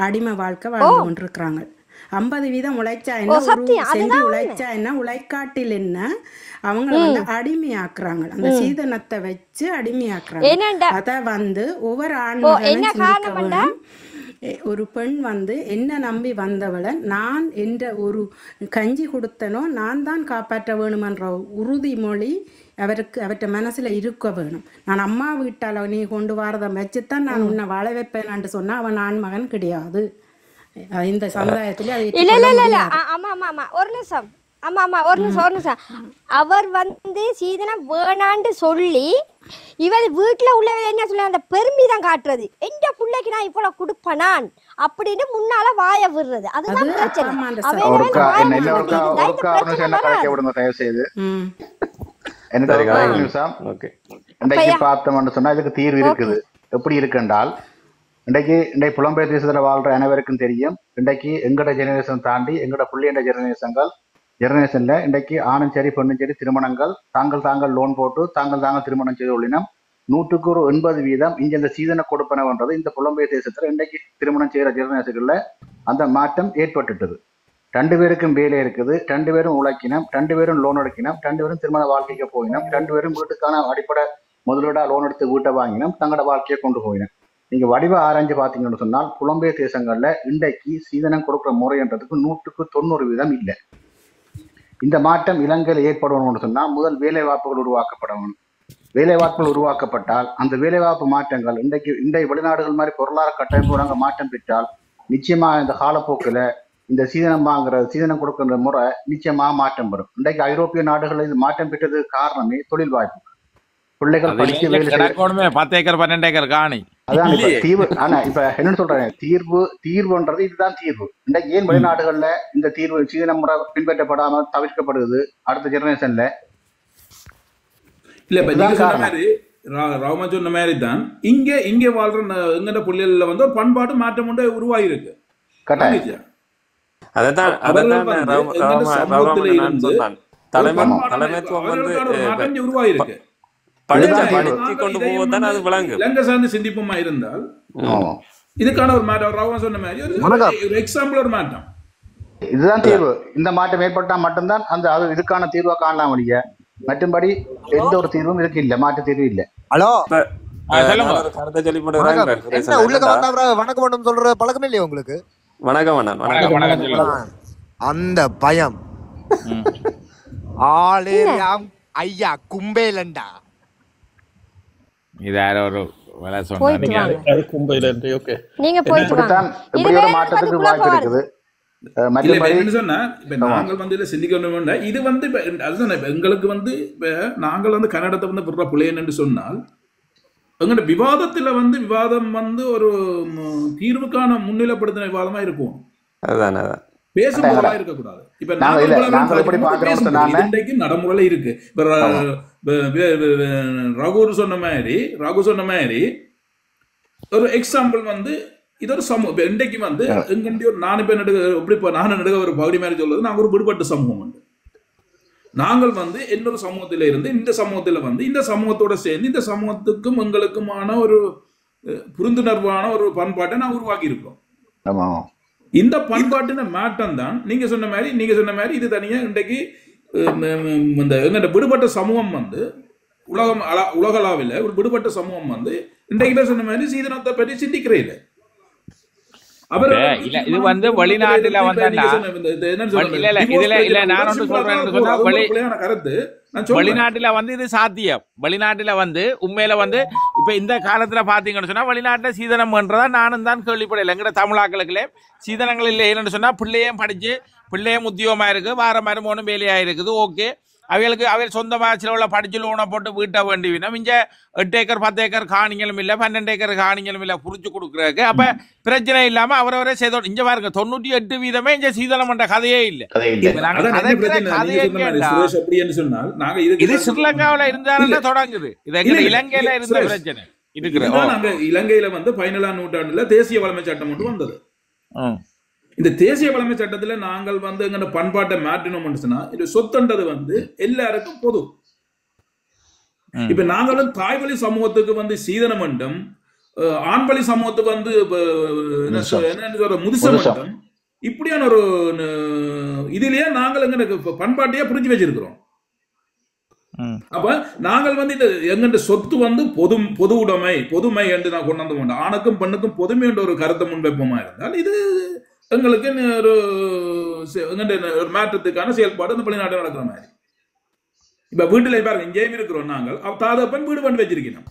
அடிமை வாழ்க்கை வாழ்ந்து கொண்டிருக்கிறாங்க. 50% உழைச்சா என்ன, ஒரு சென்று உழைச்சா என்ன, உழைக்காட்டில் என்ன, அவங்கள வந்து அடிமையாக்குறாங்க. அந்த சீதனத்தை வச்சு அடிமையாக்குறாங்க. அத வந்து ஒவ்வொரு ஆண்களும் ஒரு பெண் வந்து என்ன நம்பி வந்தவளை நான் என்ற ஒரு கஞ்சி கொடுத்தனோ நான் தான் காப்பாற்ற வேணுமென்ற உறுதிமொழி அவற்ற மனசுல இருக்க வேணும். நான் அம்மா வீட்டால நீ கொண்டு வரதை வச்சுத்தான் நான் உன்னை வாழ வைப்பேன்னு சொன்னா அவன் ஆண் மகன் கிடையாது இந்த சமுதாயத்துல. ஒரு நிமிஷம். அவர் வந்து சீதனம் வேணான்னு சொல்லி இவர் வீட்டுல உள்ள என்ன சொல்ல அந்த பெருமிதம் காட்டுறது, எந்த பிள்ளைக்கு நான் இவ்வளவு கொடுப்பனான் அப்படின்னு முன்னால வாய விடுறது. அதுதான் பிரச்சனை. பார்த்தோம்னு சொன்னா இதுக்கு தீர்வு இருக்குது. எப்படி இருக்குன்றால் இன்றைக்கு புலம்பெயர் தேசத்துல வாழ்ற அனைவருக்கும் தெரியும். இன்றைக்கு எங்கட ஜெனரேஷன் தாண்டி எங்கட பிள்ளைண்ட ஜெனரேஷன்ல இன்றைக்கு ஆணும் சரி பெண்ணும் சரி திருமணங்கள் தாங்கள் லோன் போட்டு தாங்கள் திருமணம் செய்து கொள்ளினம். 100% இங்க இந்த சீதன கொடுப்பனவன்றது இந்த புலம்பெயர் தேசத்துல இன்றைக்கு திருமணம் செய்யற ஜெனரேஷன்ல அந்த மாற்றம் ஏற்பட்டுட்டது. 2 பேருக்கும் வேலை இருக்குது, 2 பேரும் உழைக்கினோம், 2 பேரும் லோன் எடுக்கணும், 2 பேரும் திருமண வாழ்க்கைக்கு போயினோம், 2 பேரும் வீட்டுக்கான அடிப்படை முதலீடா லோன் எடுத்து வீட்டை வாங்கினோம், தங்களோட வாழ்க்கையை கொண்டு போயினோம். நீங்க வடிவ ஆராய்ஞ்சு பாத்தீங்கன்னு சொன்னால் புலம்பெயர் தேசங்கள்ல இன்றைக்கு சீதனம் கொடுக்குற முறைன்றதுக்கு 100% இல்லை. இந்த மாற்றம் இலங்கையில் ஏற்படணும்னு சொன்னால் முதல் வேலை வாய்ப்புகள் உருவாக்கப்படணும். வேலை வாய்ப்புகள் உருவாக்கப்பட்டால் அந்த வேலைவாய்ப்பு மாற்றங்கள் இன்றைய வெளிநாடுகள் மாதிரி பொருளாதார கட்டமைப்பு நாங்கள் மாற்றம் பெற்றால் நிச்சயமா இந்த காலப்போக்கில் இந்த சீதனம் வாங்குறது சீதனம் கொடுக்கின்ற முறை நிச்சயமாக மாற்றம் பெறும். இன்றைக்கு ஐரோப்பிய நாடுகளில் இது மாற்றம் பெற்றது காரணமே தொழில் வாய்ப்பு. பிள்ளைகள் படிக்க வேலை செய்ய 10 ஏக்கர் 12 ஏக்கர் காணி அதான் இப்ப தீர்வு. ஆனா இப்ப என்னன்னு சொல்றேன், தீர்வுன்றது இதுதான் தீர்வு. இன்றைக்கு ஏன் வெளிநாடுகள்ல இந்த தீர்வு சீதன முறை பின்பற்றப்படாம தவிர்க்கப்படுது அடுத்த ஜெனரேஷன்ல? இல்ல இப்ப நீங்க சொன்ன மாதிரி ராமா சொன்ன மாதிரி தான் இங்க வாழ்ற எங்கட புள்ளிகள்ல வந்து ஒரு பண்பாடு மாற்றம் உண்டு உருவாயிருக்கு. கட்டாயம் அதான் சமூகத்துல இருந்து தலைமைத்துவம் வந்து மாற்றம் உருவாயிருக்கு. கொண்டு போவதுதான் அது விளங்கு. இலங்கை சார்ந்து சிந்திப்பமா இருந்தால் இதுக்கான ஒரு மாற்றம் ராவணன் சொன்ன மாதிரி ஒரு எக்ஸாம்பிள் ஒரு மாற்றம். இதுதான் தீர்வு. இந்த மாற்றம் ஏற்பட்டா மட்டும்தான் அந்த அது இதுக்கான தீர்வா காணலாம் வழிய. மற்றும்படி எந்த ஒரு தீர்வும் இதுக்கு இல்ல, மாற்று தீர்வு இல்ல. ஹலோ கருத்தை சொல்லி வணக்கம் சொல்ற பழக்கமே இல்லையா உங்களுக்கு? வணக்கம். அந்த பயம் ஆளேரியாம் ஐயா கும்பேலண்டா. இது யாரோ ஒரு வேலை போயிட்டு சொன்னாங்க. வாங்க. கும்பையில ஓகே நீங்க போயிட்டு வாங்க. இப்படித்தான் இப்படி ஒரு மாற்றத்துக்கு வாய்ப்பு இருக்குது. மற்றபடி சொன்னா இப்ப நாங்கள் வந்து இதை சிந்திக்கணும். இது வந்து அதுதான் இப்ப எங்களுக்கு வந்து இப்ப நாங்கள் வந்து கன்னடத்தை வந்து விடுற பிள்ளைன்னு என்று சொன்னால் எங்களோட விவாதம் வந்து ஒரு தீர்வுக்கான முன்னிலைப்படுத்தின விவாதமா இருக்கும். அதுதான் பேசும்போதா இருக்கக்கூடாது. இப்ப இன்றைக்கு நடைமுறையில இருக்கு. ரகு சொன்ன மாதிரி ஒரு எக்ஸாம்பிள் வந்து இது ஒரு சமூகம். இன்றைக்கு வந்து எங்க நான் நடுக ஒரு பகுதி மாதிரி சொல்றது நாங்கள் ஒரு விடுபட்ட சமூகம் உண்டு. நாங்கள் வந்து இன்னொரு சமூகத்தில இருந்து இந்த சமூகத்துல வந்து இந்த சமூகத்தோட சேர்ந்து இந்த சமூகத்துக்கும் எங்களுக்குமான ஒரு புரிந்துணர்வான ஒரு பண்பாட்டை நான் உருவாக்கி இருக்கோம். இந்த பண்பாட்டின மாற்றம் தான் நீங்க சொன்ன மாதிரி இது தனியா இன்றைக்கு இந்த எங்க விடுபட்ட சமூகம் வந்து உலகளாவில் ஒரு விடுபட்ட சமூகம் வந்து இன்றைக்கு சொன்ன மாதிரி சீதனத்தை பற்றி சிந்திக்கிறே இல்லை. இது வந்து வெளிநாட்டுல வெளிநாட்டுல வந்து இது சாத்தியம். வெளிநாட்டுல வந்து உண்மையில வந்து இப்ப இந்த காலத்துல பாத்தீங்கன்னு சொன்னா வெளிநாட்டுல சீதனம் பண்றதா நானும் தான் கேள்விப்படல. எங்கட தமிழாக்களுக்குள்ளே சீதனங்கள் இல்லை. என்னன்னு சொன்னா பிள்ளையும் படிச்சு பிள்ளையும் உத்தியோகமா இருக்கு, வார மருமகனும் வேலையா இருக்குது. ஓகே, அவைகள் சொந்தமாக சில உள்ள படிச்சு லோனை போட்டு வீட்டை வேண்டிவினோம். இங்கே 8 ஏக்கர் 10 ஏக்கர் காணிங்களும் இல்லை, 12 ஏக்கர் காணிங்களும் இல்லை புரிச்சு கொடுக்குறதுக்கு. அப்ப பிரச்சனை இல்லாம அவரவரே செய்தோம். இங்க பாருங்க 98% இங்க சீதனம் பண்ற கதையே இல்லை. இது ஸ்ரீலங்காவில இருந்தாலும் தொடங்குது. இது இலங்கையில இருந்த பிரச்சனை இருக்கிற. இலங்கையில வந்து 14ஆம் நூற்றாண்டுல தேசிய வளமை சட்டம் ஒன்று வந்தது. இந்த தேசிய வளமை சட்டத்துல நாங்கள் வந்து எங்க பண்பாட்டை மாற்றினோம்னு சொன்னா இது சொத்துன்றது வந்து எல்லாருக்கும் பொது. இப்ப நாங்களும் தாய்வழி சமூகத்துக்கு வந்து சீதனம் மண்டம், ஆண்வழி சமூகத்துக்கு வந்து முதுச மண்டம், இப்படியான ஒரு இதுலயே நாங்கள் எங்க பண்பாட்டையே புரிஞ்சு வச்சிருக்கிறோம். அப்ப நாங்கள் வந்து இந்த எங்க சொத்து வந்து பொது பொதுமை என்று நான் கொண்டு வந்து மாட்டோம். ஆணுக்கும் பெண்ணுக்கும் பொதுமை என்ற ஒரு கருத்தை முன்வைப்போமா இருந்தால் இது எங்களுக்கு ஒரு மாற்றத்துக்கான செயல்பாடு இந்த வெளிநாட்டில் நடக்கிற மாதிரி. இப்ப வீட்டுல பாருங்க, இங்கேயும் இருக்கிறோம் நாங்கள். தாதப்பன் வீடு பண்ணி வச்சிருக்கணும்.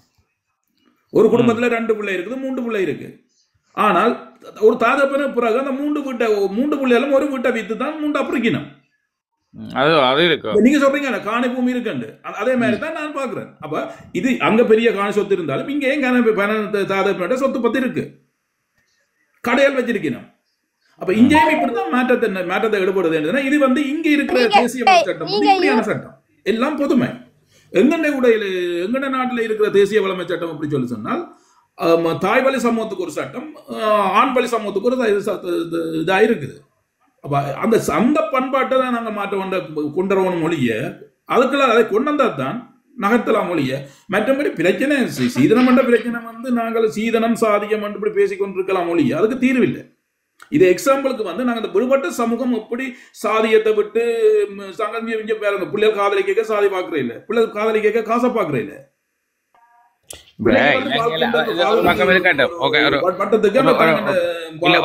ஒரு குடும்பத்துல 2 பிள்ளை இருக்குது, 3 பிள்ளை இருக்கு. ஆனால் ஒரு தாதப்பனு பிறகு அந்த 3 பிள்ளைகளும் ஒரு வீட்டை வித்து தான் 3 அப்புறம் நீங்க சொல்றீங்க காணி பூமி இருக்கு. அதே மாதிரி தான் நான் பாக்குறேன். அப்ப இது அங்க பெரிய காணி சொத்து இருந்தாலும் இங்க ஏன் தாதப்பனோட சொத்து பத்தி இருக்கு, கடையால் வச்சிருக்கணும். அப்ப இங்கேயும் இப்படிதான் மாற்றத்தை ஈடுபடுது. இது வந்து இங்க இருக்கிற தேசிய சட்டம் இப்படியான சட்டம் எல்லாம் பொதுமை. எங்கட நாட்டுல இருக்கிற தேசிய வளமை சட்டம் எப்படி சொல்லி சொன்னால் தாய்வழி சமூகத்துக்கு ஒரு சட்டம், ஆண்வழி சமூகத்துக்கு ஒரு இதா இருக்குது. அப்ப அந்த பண்பாட்டை தான் நாங்க மாற்ற கொண்டுறவனும் மொழிய அதுக்கெல்லாம் அதை கொண்டு வந்தா தான் நகர்த்தலாம் மொழிய. மற்றபடி பிரச்சனை சீதனம் என்ற பிரச்சனை வந்து நாங்கள் சீதனம் சாதியம் என்று இப்படி பேசிக்கொண்டிருக்கலாம் மொழிய, அதுக்கு தீர்வில்லை. இது எக்ஸாம்பிளுக்கு வந்து நாங்க இந்த விடுபட்ட சமூகம் எப்படி சாதியத்தை விட்டு பிள்ளைகள் காதலி கேட்க சாதி பாக்குறே இல்ல, பிள்ளைகள் காதலி கேட்க காசை பாக்குறே இல்ல.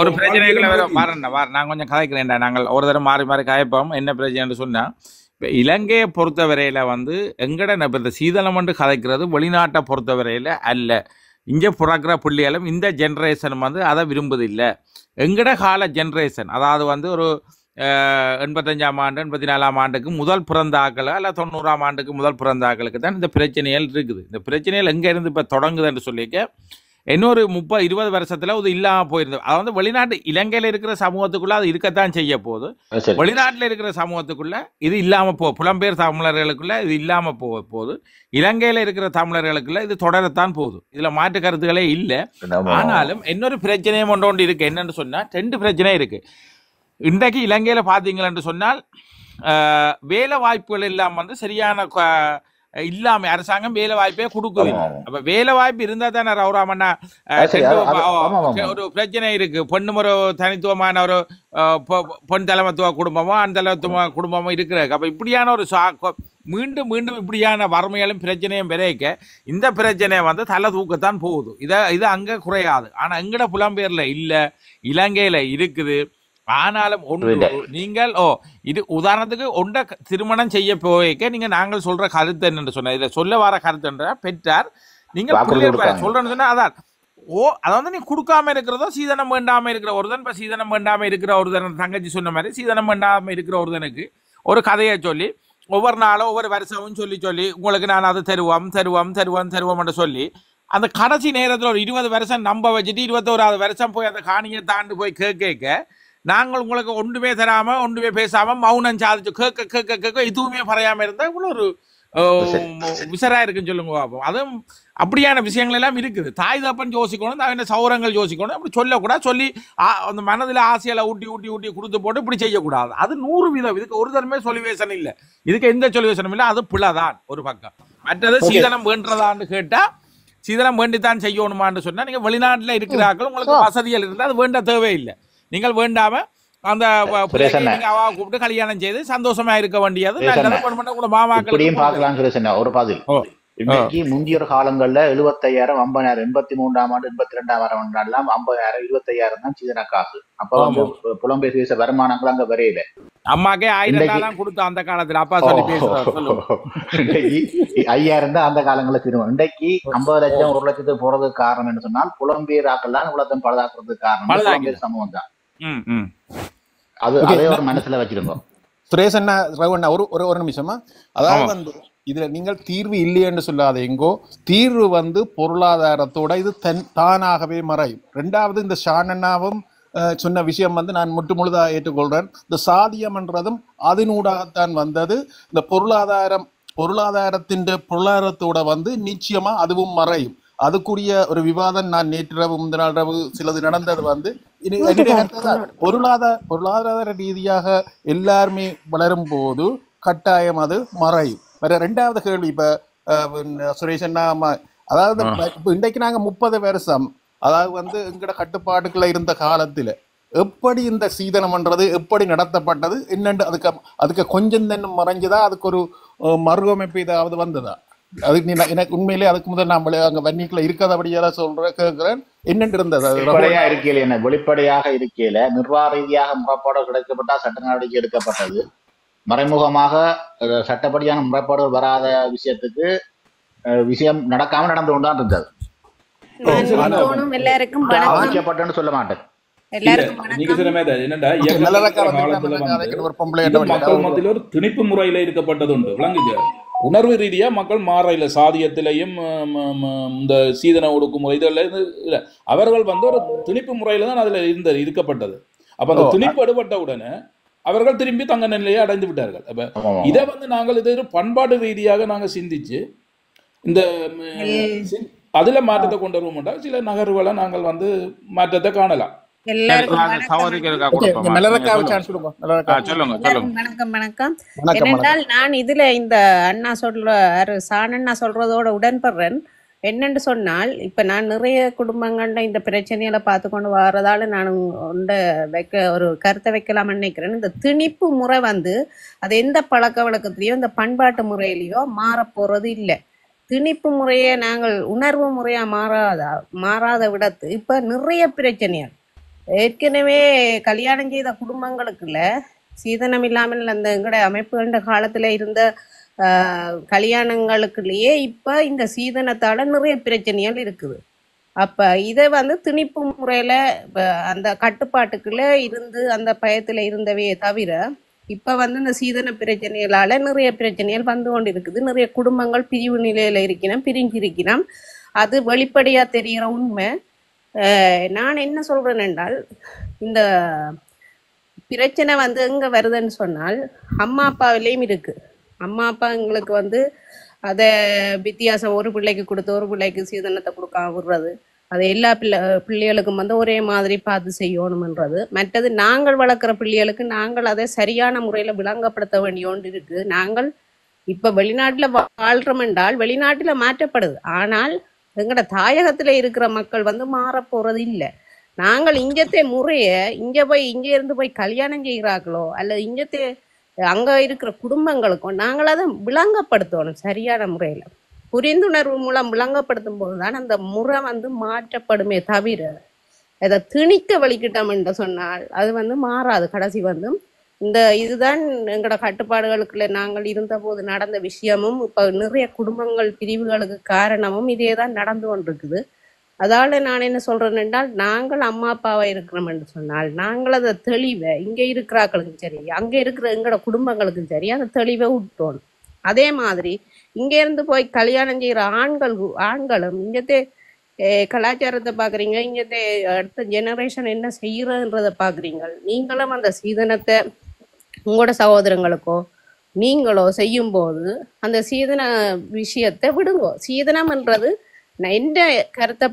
ஒரு பிரச்சனைகளை நான் கொஞ்சம் கதைக்கிறேன். நாங்கள் ஒரு தடவை மாறி மாறி கதைப்போம். என்ன பிரச்சனை சொன்னா, இப்போ இலங்கையை பொறுத்த வரையில வந்து எங்கட இந்த சீதனம் என்று கதைக்கிறது வெளிநாட்டை பொறுத்த வரையில அல்ல. இங்கே பிறக்கிற பிள்ளைகளும் இந்த ஜென்ரேஷன் வந்து அதை விரும்புதில்லை. எங்கட கால ஜென்ரேஷன், அதாவது வந்து ஒரு 85ஆம் ஆண்டு 84ஆம் ஆண்டுக்கு முதல் பிறந்த ஆக்கள் அல்ல 90ஆம் ஆண்டுக்கு முதல் பிறந்த ஆக்களுக்கு தான் இந்த பிரச்சனைகள் இருக்குது. இந்த பிரச்சனைகள் எங்கேருந்து இப்போ தொடங்குதுன்னு சொல்லிக்க இன்னொரு 30-20 வருஷத்தில் இது இல்லாமல் போயிருந்தது. அது வந்து வெளிநாட்டு இலங்கையில் இருக்கிற சமூகத்துக்குள்ளே அது இருக்கத்தான் செய்ய போகுது. வெளிநாட்டில் இருக்கிற சமூகத்துக்குள்ளே இது இல்லாமல் புலம்பெயர் தமிழர்களுக்குள்ள இது இல்லாமல் போகுது. இலங்கையில் இருக்கிற தமிழர்களுக்குள்ள இது தொடரத்தான் போகுது. இதில் மாற்று கருத்துக்களே இல்லை. ஆனாலும் இன்னொரு பிரச்சனையும் ஒன்று இருக்குது. என்னென்னு சொன்னால் 2 பிரச்சனை இருக்குது. இன்றைக்கு இலங்கையில் பார்த்தீங்களென்று சொன்னால் வேலை வாய்ப்புகள் எல்லாம் வந்து சரியான இல்லாம அரசாங்கம் வேலை வாய்ப்பே கொடுக்குது. அப்ப வேலை வாய்ப்பு இருந்தா தானே ரவுராமண்ணா ஒரு பிரச்சனை இருக்கு. பெண்ணும் ஒரு தனித்துவமான ஒரு பெண் தலைமத்துவ குடும்பமோ ஆண் தலைமத்துவ குடும்பமோ இருக்கிறது. அப்ப இப்படியான ஒரு மீண்டும் மீண்டும் இப்படியான வறுமைகளும் பிரச்சனையும் விரைக்க இந்த பிரச்சனை வந்து தலை தூக்கத்தான் போகுது. இது அங்க குறையாது. ஆனா எங்கட புலம்பெயர்ல இல்ல, இலங்கையில இருக்குது. ஆனாலும் ஒன்று நீங்கள் இது உதாரணத்துக்கு ஒன்றை திருமணம் செய்ய போய்க்க நீங்க நாங்கள் சொல்ற கருத்து என்னன்னு சொன்ன இதுல சொல்ல வர கருத்து என்ற பெற்றார் நீங்க சொல்றேன்னு சொன்னா அதான் அதை வந்து நீ கொடுக்காம இருக்கிறதோ சீதனம் வேண்டாம இருக்கிற ஒருதன் இப்ப சீதனம் வேண்டாம இருக்கிற ஒருதன் தங்கச்சி சொன்ன மாதிரி சீதனம் வேண்டாம இருக்கிற ஒருதனுக்கு ஒரு கதையை சொல்லி ஒவ்வொரு நாளும் ஒவ்வொரு வருஷமும் சொல்லி சொல்லி உங்களுக்கு நான் அதை தருவோம் சொல்லி அந்த கடைசி நேரத்தில் ஒரு 20 வருஷம் நம்ப வச்சுட்டு 21வது வருஷம் போய் அந்த காணியை தாண்டு போய் கேட்க நாங்கள் உங்களுக்கு ஒன்றுமே தராம ஒன்றுமே பேசாம மௌனம் சாதிச்சு கேட்க எதுவுமே பறையாம இருந்தா இவ்வளோ ஒரு விசரா இருக்குன்னு சொல்லுங்க பார்ப்போம். அதுவும் அப்படியான விஷயங்கள் எல்லாம் இருக்குது. தாய் தப்பன் யோசிக்கணும், அவன் சௌரங்கள் யோசிக்கணும். அப்படி சொல்லக்கூடாது. சொல்லி அந்த மனதில் ஆசையில ஊட்டி கொடுத்து போட்டு இப்படி செய்யக்கூடாது. அது 100%. இதுக்கு ஒரு தரமே சொல்யூஷன் இல்லை. இதுக்கு எந்த சொல்யூஷனும் இல்லை. அது பிள்ளைதான் ஒரு பக்கம். மற்றது சீதனம் வேண்டதான்னு கேட்டா சீதனம் வேண்டித்தான் செய்யணுமான்னு சொன்னா நீங்க வெளிநாட்டுல இருக்கிறார்கள் உங்களுக்கு வசதிகள் இருந்தால் அது வேண்ட தேவையில்லை. நீங்கள் வேண்டாம அந்த கூப்பிட்டு கல்யாணம் செய்து சந்தோஷமா இருக்க வேண்டியது மாமாக்களையும் பார்க்கலாம். ஒரு பதில் இன்னைக்கு முந்தைய காலங்கள்ல 75,000 50,000 83ஆம் ஆண்டு 82ஆம் ஆண்டுலாம் 50,000 25,000 தான் சீதன காசு. அப்ப வந்து புலம்பெயர் தேச வருமானங்கள் அங்க வரையில அம்மாக்கே 1000 கொடுத்தோம் அந்த காலத்துல. அப்பா சொல்லி பேசுறாரு. 5,000 தான் அந்த காலங்களில் திரும்ப. இன்றைக்கு 50 லட்சம் 1 லட்சத்துக்கு போறதுக்கு காரணம் என்ன சொன்னால் புலம்பெயர் ஆக்கள் தான் உலகத்தை பழுதாக்குறதுக்கு காரணம் புலம்பெயர் சமூகம் தான். அது அதே ஒரு மனசுல வச்சிருந்தோம். சுரேஷ் அண்ணா ரவண்ணா ஒரு நிமிஷமா. அதாவது வந்து இதுல நீங்கள் தீர்வு இல்லையென்று சொல்லாத எங்கோ தீர்வு வந்து பொருளாதாரத்தோட இது தானாகவே மறையும். 2வது இந்த ஷானண்ணாவும் சொன்ன விஷயம் வந்து நான் முழுதா ஏற்றுக்கொள்றேன். இந்த சாதியம்ன்றதும் அதனூடாகத்தான் வந்தது. இந்த பொருளாதாரத்தோட வந்து நிச்சயமா அதுவும் மறையும். அதுக்குரிய ஒரு விவாதம் நான் நேற்றிரவு முந்தினாரவு சிலது நடந்தது வந்து பொருளாதார ரீதியாக எல்லாருமே வளரும் போது கட்டாயம் அது மறையும். வேற 2வது கேள்வி இப்ப சுரேஷன்னா அதாவது இப்ப இன்றைக்கு நாங்க 30 வருஷம் அதாவது வந்து எங்கட கட்டுப்பாட்டுக்குள்ள இருந்த காலத்துல எப்படி இந்த சீதனம்ன்றது எப்படி நடத்தப்பட்டது என்னென்று அதுக்கு கொஞ்சம் தான் மறைஞ்சதா அதுக்கு ஒரு மறுஅமைப்பு ஏதாவது வந்ததா? அதுக்கு எனக்கு உண்மையிலே அதுக்கு முதல் நான் அங்க வன்னிக்குள்ள இருக்காதபடியா கேட்கிறேன். என்னென்று இருந்தது வெளிப்படையாக இருக்கையில நிர்வாக ரீதியாக முறைப்பாடு கிடைக்கப்பட்டா சட்ட நடவடிக்கை எடுக்கப்பட்டது. மறைமுகமாக சட்டப்படியான முறைப்பாடுகள் வராத விஷயத்துக்கு விஷயம் நடக்காம நடந்து கொண்டுதான் இருந்தது. ஆக்கப்பட்டன்னு சொல்ல மாட்டேன். ஒரு திணிப்பு முறையில இருக்கப்பட்டது உண்டு. விளங்குச்சு உணர்வு ரீதியா மக்கள் மாறையில சாதியத்திலையும் இந்த சீதன ஒடுக்குமுறை இதெல்லாம் அவர்கள் வந்து ஒரு திணிப்பு முறையில தான் அதுல இருக்கப்பட்டது. அப்ப அந்த திணிப்பு எடுபட்ட உடனே அவர்கள் திரும்பி தங்க நிலையை அடைந்து விட்டார்கள். அப்ப இதை வந்து நாங்கள் இது பண்பாடு ரீதியாக நாங்க சிந்திச்சு இந்த அதுல மாற்றத்தை கொண்டு வருவோம். சில நகர்வுகளை நாங்கள் வந்து மாற்றத்தை காணலாம். வணக்கம். என்னென்றால் நான் இதுல இந்த அண்ணா சாணண்ணா சொல்றதோட உடன்படுறேன். என்னன்னு சொன்னால் இப்ப நான் நிறைய குடும்பங்கள்ல இந்த பிரச்சனைகளை பார்த்து கொண்டு வர்றதால நான் ஒரு கருத்தை வைக்கலாம்னு நினைக்கிறேன். இந்த திணிப்பு முறை வந்து அது எந்த பழக்க வழக்கத்திலயோ இந்த பண்பாட்டு முறையிலயோ மாற போறது இல்லை. திணிப்பு முறையை நாங்கள் உணர்வு முறையா மாறாத விடத்து இப்ப நிறைய பிரச்சனைகள் ஏற்கனவே கல்யாணம் செய்த குடும்பங்களுக்குள்ள சீதனம் இல்லாமல் அந்த எங்கட அமைப்புகள காலத்துல இருந்த கல்யாணங்களுக்குள்ளேயே இப்ப இந்த சீதனத்தால நிறைய பிரச்சனைகள் இருக்குது. அப்ப இதை வந்து திணிப்பு முறையில அந்த கட்டுப்பாட்டுக்குள்ள இருந்து அந்த பயத்துல இருந்தவையே தவிர இப்ப வந்து இந்த சீதன பிரச்சனைகளால நிறைய பிரச்சனைகள் வந்து கொண்டு இருக்குது. நிறைய குடும்பங்கள் பிரிவு நிலையில இருக்கணும், பிரிஞ்சிருக்கணும். அது வெளிப்படையா தெரிகிற உண்மை. நான் என்ன சொல்றேன் என்றால், இந்த பிரச்சனை வந்து எங்க வருதுன்னு சொன்னால் அம்மா அப்பாவிலையும் இருக்கு. அம்மா அப்பா எங்களுக்கு வந்து அதை வித்தியாசம் ஒரு பிள்ளைக்கு கொடுத்து ஒரு பிள்ளைக்கு சீதனத்தை கொடுக்காம விடுறது, அது எல்லா பிள்ளைகளுக்கும் வந்து ஒரே மாதிரி பார்த்து செய்யணும்ன்றது. மற்றது நாங்கள் வளர்க்குற பிள்ளைகளுக்கு நாங்கள் அதை சரியான முறையில் விளங்கப்படுத்த வேண்டிய ஒன்று இருக்கு. நாங்கள் இப்போ வெளிநாட்டில் வாழ்கிறோம் என்றால் வெளிநாட்டில் மாற்றப்படுது, ஆனால் எங்களோட தாயகத்தில் இருக்கிற மக்கள் வந்து மாறப்போறது இல்லை. நாங்கள் இங்கத்தே முறைய இங்கே போய் இங்கே இருந்து போய் கல்யாணம் செய்கிறார்களோ அல்லது இங்கத்தே அங்கே இருக்கிற குடும்பங்களுக்கும் நாங்கள் அதை விளங்கப்படுத்தணும் சரியான முறையில். புரிந்துணர்வு மூலம் விளங்கப்படுத்தும் போது தான் அந்த முறை வந்து மாற்றப்படுமே தவிர அதை திணிக்க வலிக்கிட்டோம் என்று சொன்னால் அது வந்து மாறாது. கடைசி வந்து இந்த இதுதான் எங்களோட கட்டுப்பாடுகளுக்குள்ள நாங்கள் இருந்தபோது நடந்த விஷயமும் இப்போ நிறைய குடும்பங்கள் பிரிவுகளுக்கு காரணமும் இதே தான் நடந்து கொண்டிருக்குது. அதால நான் என்ன சொல்றேன் என்றால், நாங்கள் அம்மா அப்பாவா இருக்கிறோம் என்று சொன்னால் நாங்கள் அதை தெளிவை இங்கே இருக்கிறாக்களுக்கும் சரி அங்கே இருக்கிற எங்களோட குடும்பங்களுக்கும் சரி அந்த தெளிவை விட்டோணும். அதே மாதிரி இங்கே இருந்து போய் கல்யாணம் செய்கிற ஆண்களும் இங்கத்தே கலாச்சாரத்தை பார்க்குறீங்க, இங்கத்தே அடுத்த ஜெனரேஷன் என்ன செய்யறதுன்றதை பார்க்குறீங்க. நீங்களும் அந்த சீதனத்தை உங்களோட சகோதரங்களுக்கோ நீங்களோ செய்யும்போது அந்த சீதன விஷயத்தை விடுங்கோ. சீதனம்ன்றது எந்த கருத்தை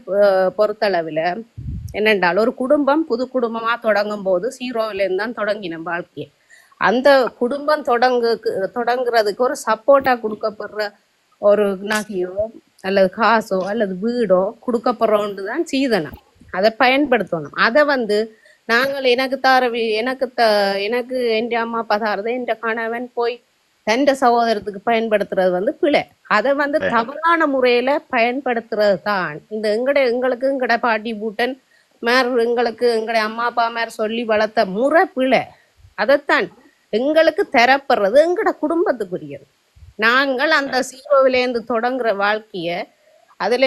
பொறுத்தளவில் என்னென்றால், ஒரு குடும்பம் புது குடும்பமாக தொடங்கும் போது ஜீரோவிலேருந்து தான் தொடங்கின வாழ்க்கையை. அந்த குடும்பம் தொடங்குறதுக்கு ஒரு சப்போர்ட்டாக கொடுக்கப்படுற ஒரு நகையோ அல்லது காசோ அல்லது வீடோ கொடுக்கப்படுறோன்று தான் சீதனம். அதை பயன்படுத்தணும். அதை வந்து நாங்கள் எனக்கு என் அம்மா அப்பா தாரதை என் கணவன் போய் தன் சகோதரத்துக்கு பயன்படுத்துறது வந்து பிழை. அதை வந்து தவறான முறையில பயன்படுத்துறது தான் இந்த எங்களுக்கு எங்கட பாட்டி பூட்டன் எங்களுக்கு எங்கட அம்மா அப்பா சொல்லி வளர்த்த முறை பிழை. அதைத்தான் எங்களுக்கு தரப்படுறது எங்கட குடும்பத்துக்குரியது. நாங்கள் அந்த ஜீரோவிலேருந்து தொடங்குற வாழ்க்கைய அதுல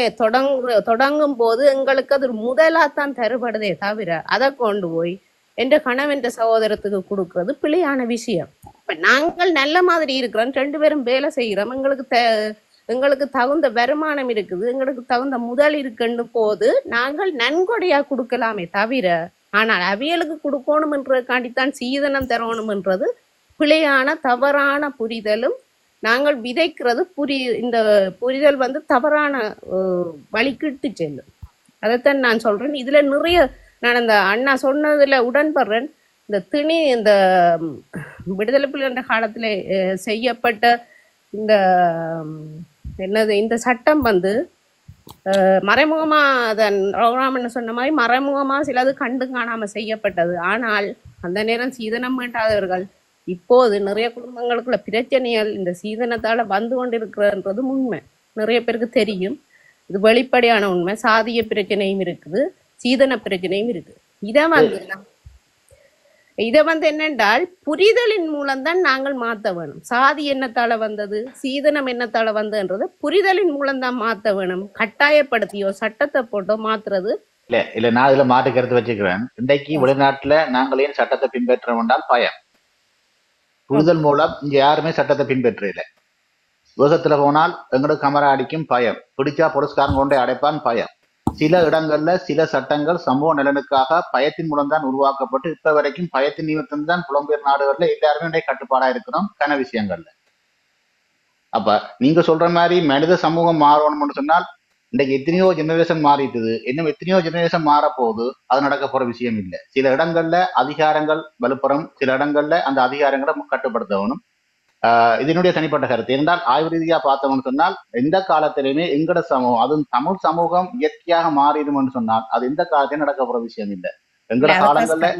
தொடங்கும் போது எங்களுக்கு அது முதலாத்தான் தருபடுதே தவிர அதை கொண்டு போய் என்ற கணவன் சகோதரத்துக்கு கொடுக்கறது பிழையான விஷயம். இப்ப நாங்கள் நல்ல மாதிரி இருக்கிறோம், 2 பேரும் வேலை செய்கிறோம், எங்களுக்கு தகுந்த வருமானம் இருக்குது, எங்களுக்கு தகுந்த முதல் இருக்குன்னு போது நாங்கள் நன்கொடையா கொடுக்கலாமே தவிர, ஆனால் அவியலுக்கு கொடுக்கணும்ன்றதுக்காண்டித்தான் சீதனம் தரணும்ன்றது பிழையான தவறான புரிதலும். நாங்கள் விதைக்கிறது இந்த புரிதல் வந்து தவறான வழிக்கிட்டு செல்லும். அதைத்தான் நான் சொல்றேன். இதுல நிறைய நான் அந்த அண்ணா சொன்னதுல உடன்படுறேன். இந்த விடுதலை புலிகள் காலத்துல செய்யப்பட்ட இந்த சட்டம் வந்து மறைமுகமா அதன் ரகுராமன் சொன்ன மாதிரி மறைமுகமா சிலது கண்டு காணாம செய்யப்பட்டது. ஆனால் அந்த நேரம் சீதனம் வேண்டாதவர்கள் இப்போது நிறைய குடும்பங்களுக்குள்ள பிரச்சனைகள் இந்த சீதனத்தால வந்து கொண்டிருக்கிறன்றது உண்மை. நிறைய பேருக்கு தெரியும், இது வெளிப்படையான உண்மை. சாதிய பிரச்சனையும் இருக்குது, சீதன பிரச்சனையும் இருக்குது. இதை வந்து என்னென்றால் புரிதலின் மூலம்தான் நாங்கள் மாற்ற வேணும். சாதி என்னத்தால வந்தது, சீதனம் என்னத்தால வந்ததுன்றது புரிதலின் மூலம்தான் மாற்ற வேணும். கட்டாயப்படுத்தியோ சட்டத்தை போட்டோ மாத்துறது இல்ல. நான் இதுல மாட்டு கருத்து வச்சுக்கிறேன். இன்றைக்கு வெளிநாட்டுல நாங்கள் ஏன் சட்டத்தை பின்பற்ற வேண்டாம்? பயம். புரிதல் மூலம் இங்க யாருமே சட்டத்தை பின்பற்ற இல்லை. வேகத்துல போனால் எங்களுக்கு கமரா அடிக்கும் பயம், பிடிச்சா புரஸ்காரம் கொண்டே அடைப்பான் பயம். சில இடங்கள்ல சில சட்டங்கள் சமூக நலனுக்காக பயத்தின் மூலம் தான் உருவாக்கப்பட்டு இப்ப வரைக்கும் பயத்தின் நிமித்தம் தான் புலம்பெயர் நாடுகள்ல எல்லாருமே கட்டுப்பாடா இருக்கிறோம் கன விஷயங்கள்ல. அப்ப நீங்க சொல்ற மாதிரி மனித சமூகம் மாறணும்னு சொன்னால் இன்றைக்கு எத்தனையோ ஜெனரேஷன் மாறிட்டுது, இன்னும் எத்தனையோ ஜெனரேஷன் மாற போகுது. அது நடக்க போற விஷயம் இல்லை. சில இடங்கள்ல அதிகாரங்கள் வலுப்பெறும், சில இடங்கள்ல அந்த அதிகாரங்களை கட்டுப்படுத்தணும். இதனுடைய தனிப்பட்ட கருத்து என்றால் ஆய்வு ரீதியா பார்த்தோம்னு சொன்னால் எந்த காலத்திலையுமே எங்கட சமூகம், அதுவும் தமிழ் சமூகம் இயற்கையாக மாறிடும்னு சொன்னால் அது எந்த காலத்திலையும் நடக்க போற விஷயம் இல்லை. எங்கட காலங்கள்ல